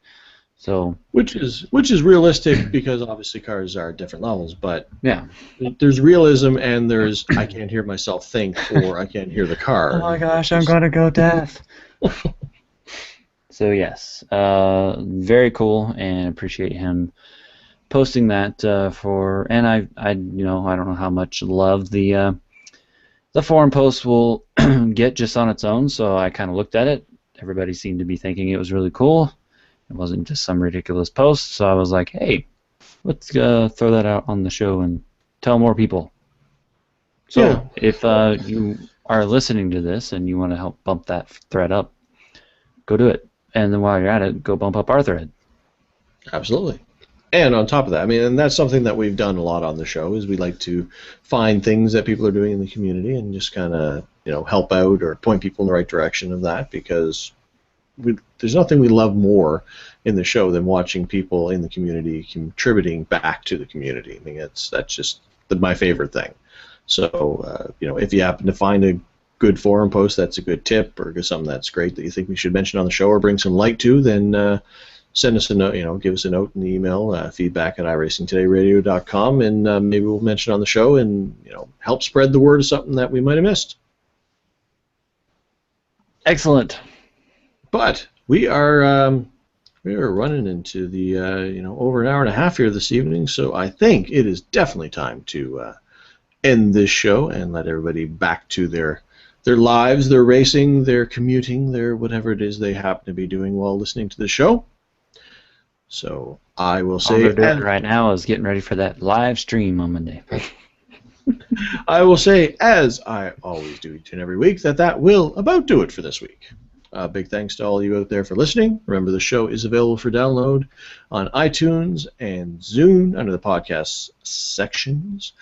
So which is realistic, because obviously cars are at different levels, but yeah, there's realism and there's I can't hear myself think, or I can't hear the car. Oh my gosh, I'm gonna go deaf. So yes, very cool, and appreciate him posting that and I I don't know how much love the forum post will get just on its own, so I kind of looked at it. Everybody seemed to be thinking it was really cool. It wasn't just some ridiculous post, so I was like, hey, let's throw that out on the show and tell more people. So yeah. If you are listening to this and you want to help bump that thread up, go do it. And then while you're at it, go bump up our thread. Absolutely. And on top of that, I mean, and that's something that we've done a lot on the show, is we like to find things that people are doing in the community and just kind of, help out or point people in the right direction of that, because there's nothing we love more in the show than watching people in the community contributing back to the community. I mean, that's just my favorite thing. So, if you happen to find a good forum post that's a good tip, or something that's great that you think we should mention on the show or bring some light to, then send us a note, give us a note in the email, feedback@iRacingTodayRadio.com, and maybe we'll mention it on the show and, help spread the word of something that we might have missed. Excellent. But we are running into the over an hour and a half here this evening, so I think it is definitely time to end this show and let everybody back to their lives, their racing, their commuting, their whatever it is they happen to be doing while listening to the show. So I will say, all they're doing right now is getting ready for that live stream on Monday. I will say, as I always do each and every week, that will about do it for this week. Big thanks to all you out there for listening. Remember, the show is available for download on iTunes and Zune under the podcast sections.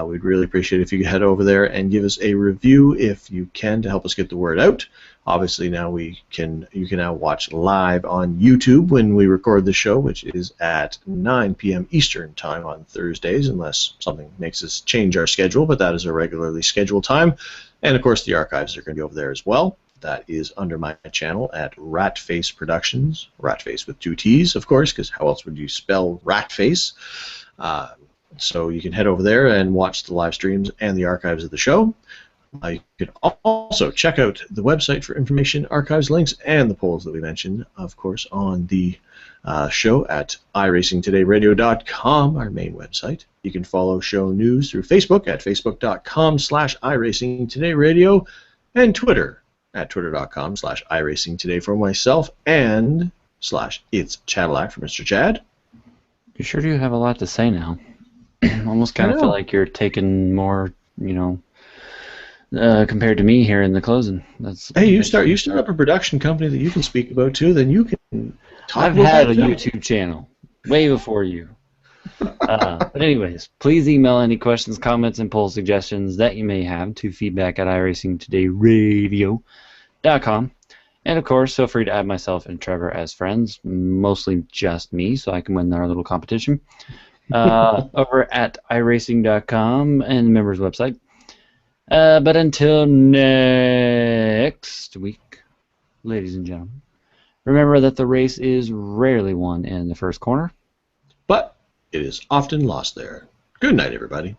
We'd really appreciate it if you could head over there and give us a review if you can, to help us get the word out. Obviously, now you can now watch live on YouTube when we record the show, which is at 9 p.m. Eastern time on Thursdays, unless something makes us change our schedule, but that is a regularly scheduled time. And, of course, the archives are going to be over there as well. That is under my channel at Ratface Productions. Ratface with 2 T's, of course, because how else would you spell Ratface? So you can head over there and watch the live streams and the archives of the show. You can also check out the website for information, archives, links, and the polls that we mentioned, of course, on the show at iRacingTodayRadio.com, our main website. You can follow show news through Facebook at Facebook.com/iRacingTodayRadio, and Twitter at Twitter.com/iRacingToday for myself, and /It'sChadillac for Mr. Chad. You sure do have a lot to say now. Almost kind of feel like you're taking more, compared to me here in the closing. Hey, you start up a production company that you can speak about too. Then you can talk. I've had a YouTube channel way before you. But anyways, please email any questions, comments, and poll suggestions that you may have to feedback@iRacingTodayRadio.com. And of course, feel free to add myself and Trevor as friends, mostly just me, so I can win our little competition. Over at iRacing.com and the members website. But until next week, ladies and gentlemen, remember that the race is rarely won in the first corner, but it is often lost there. Good night, everybody.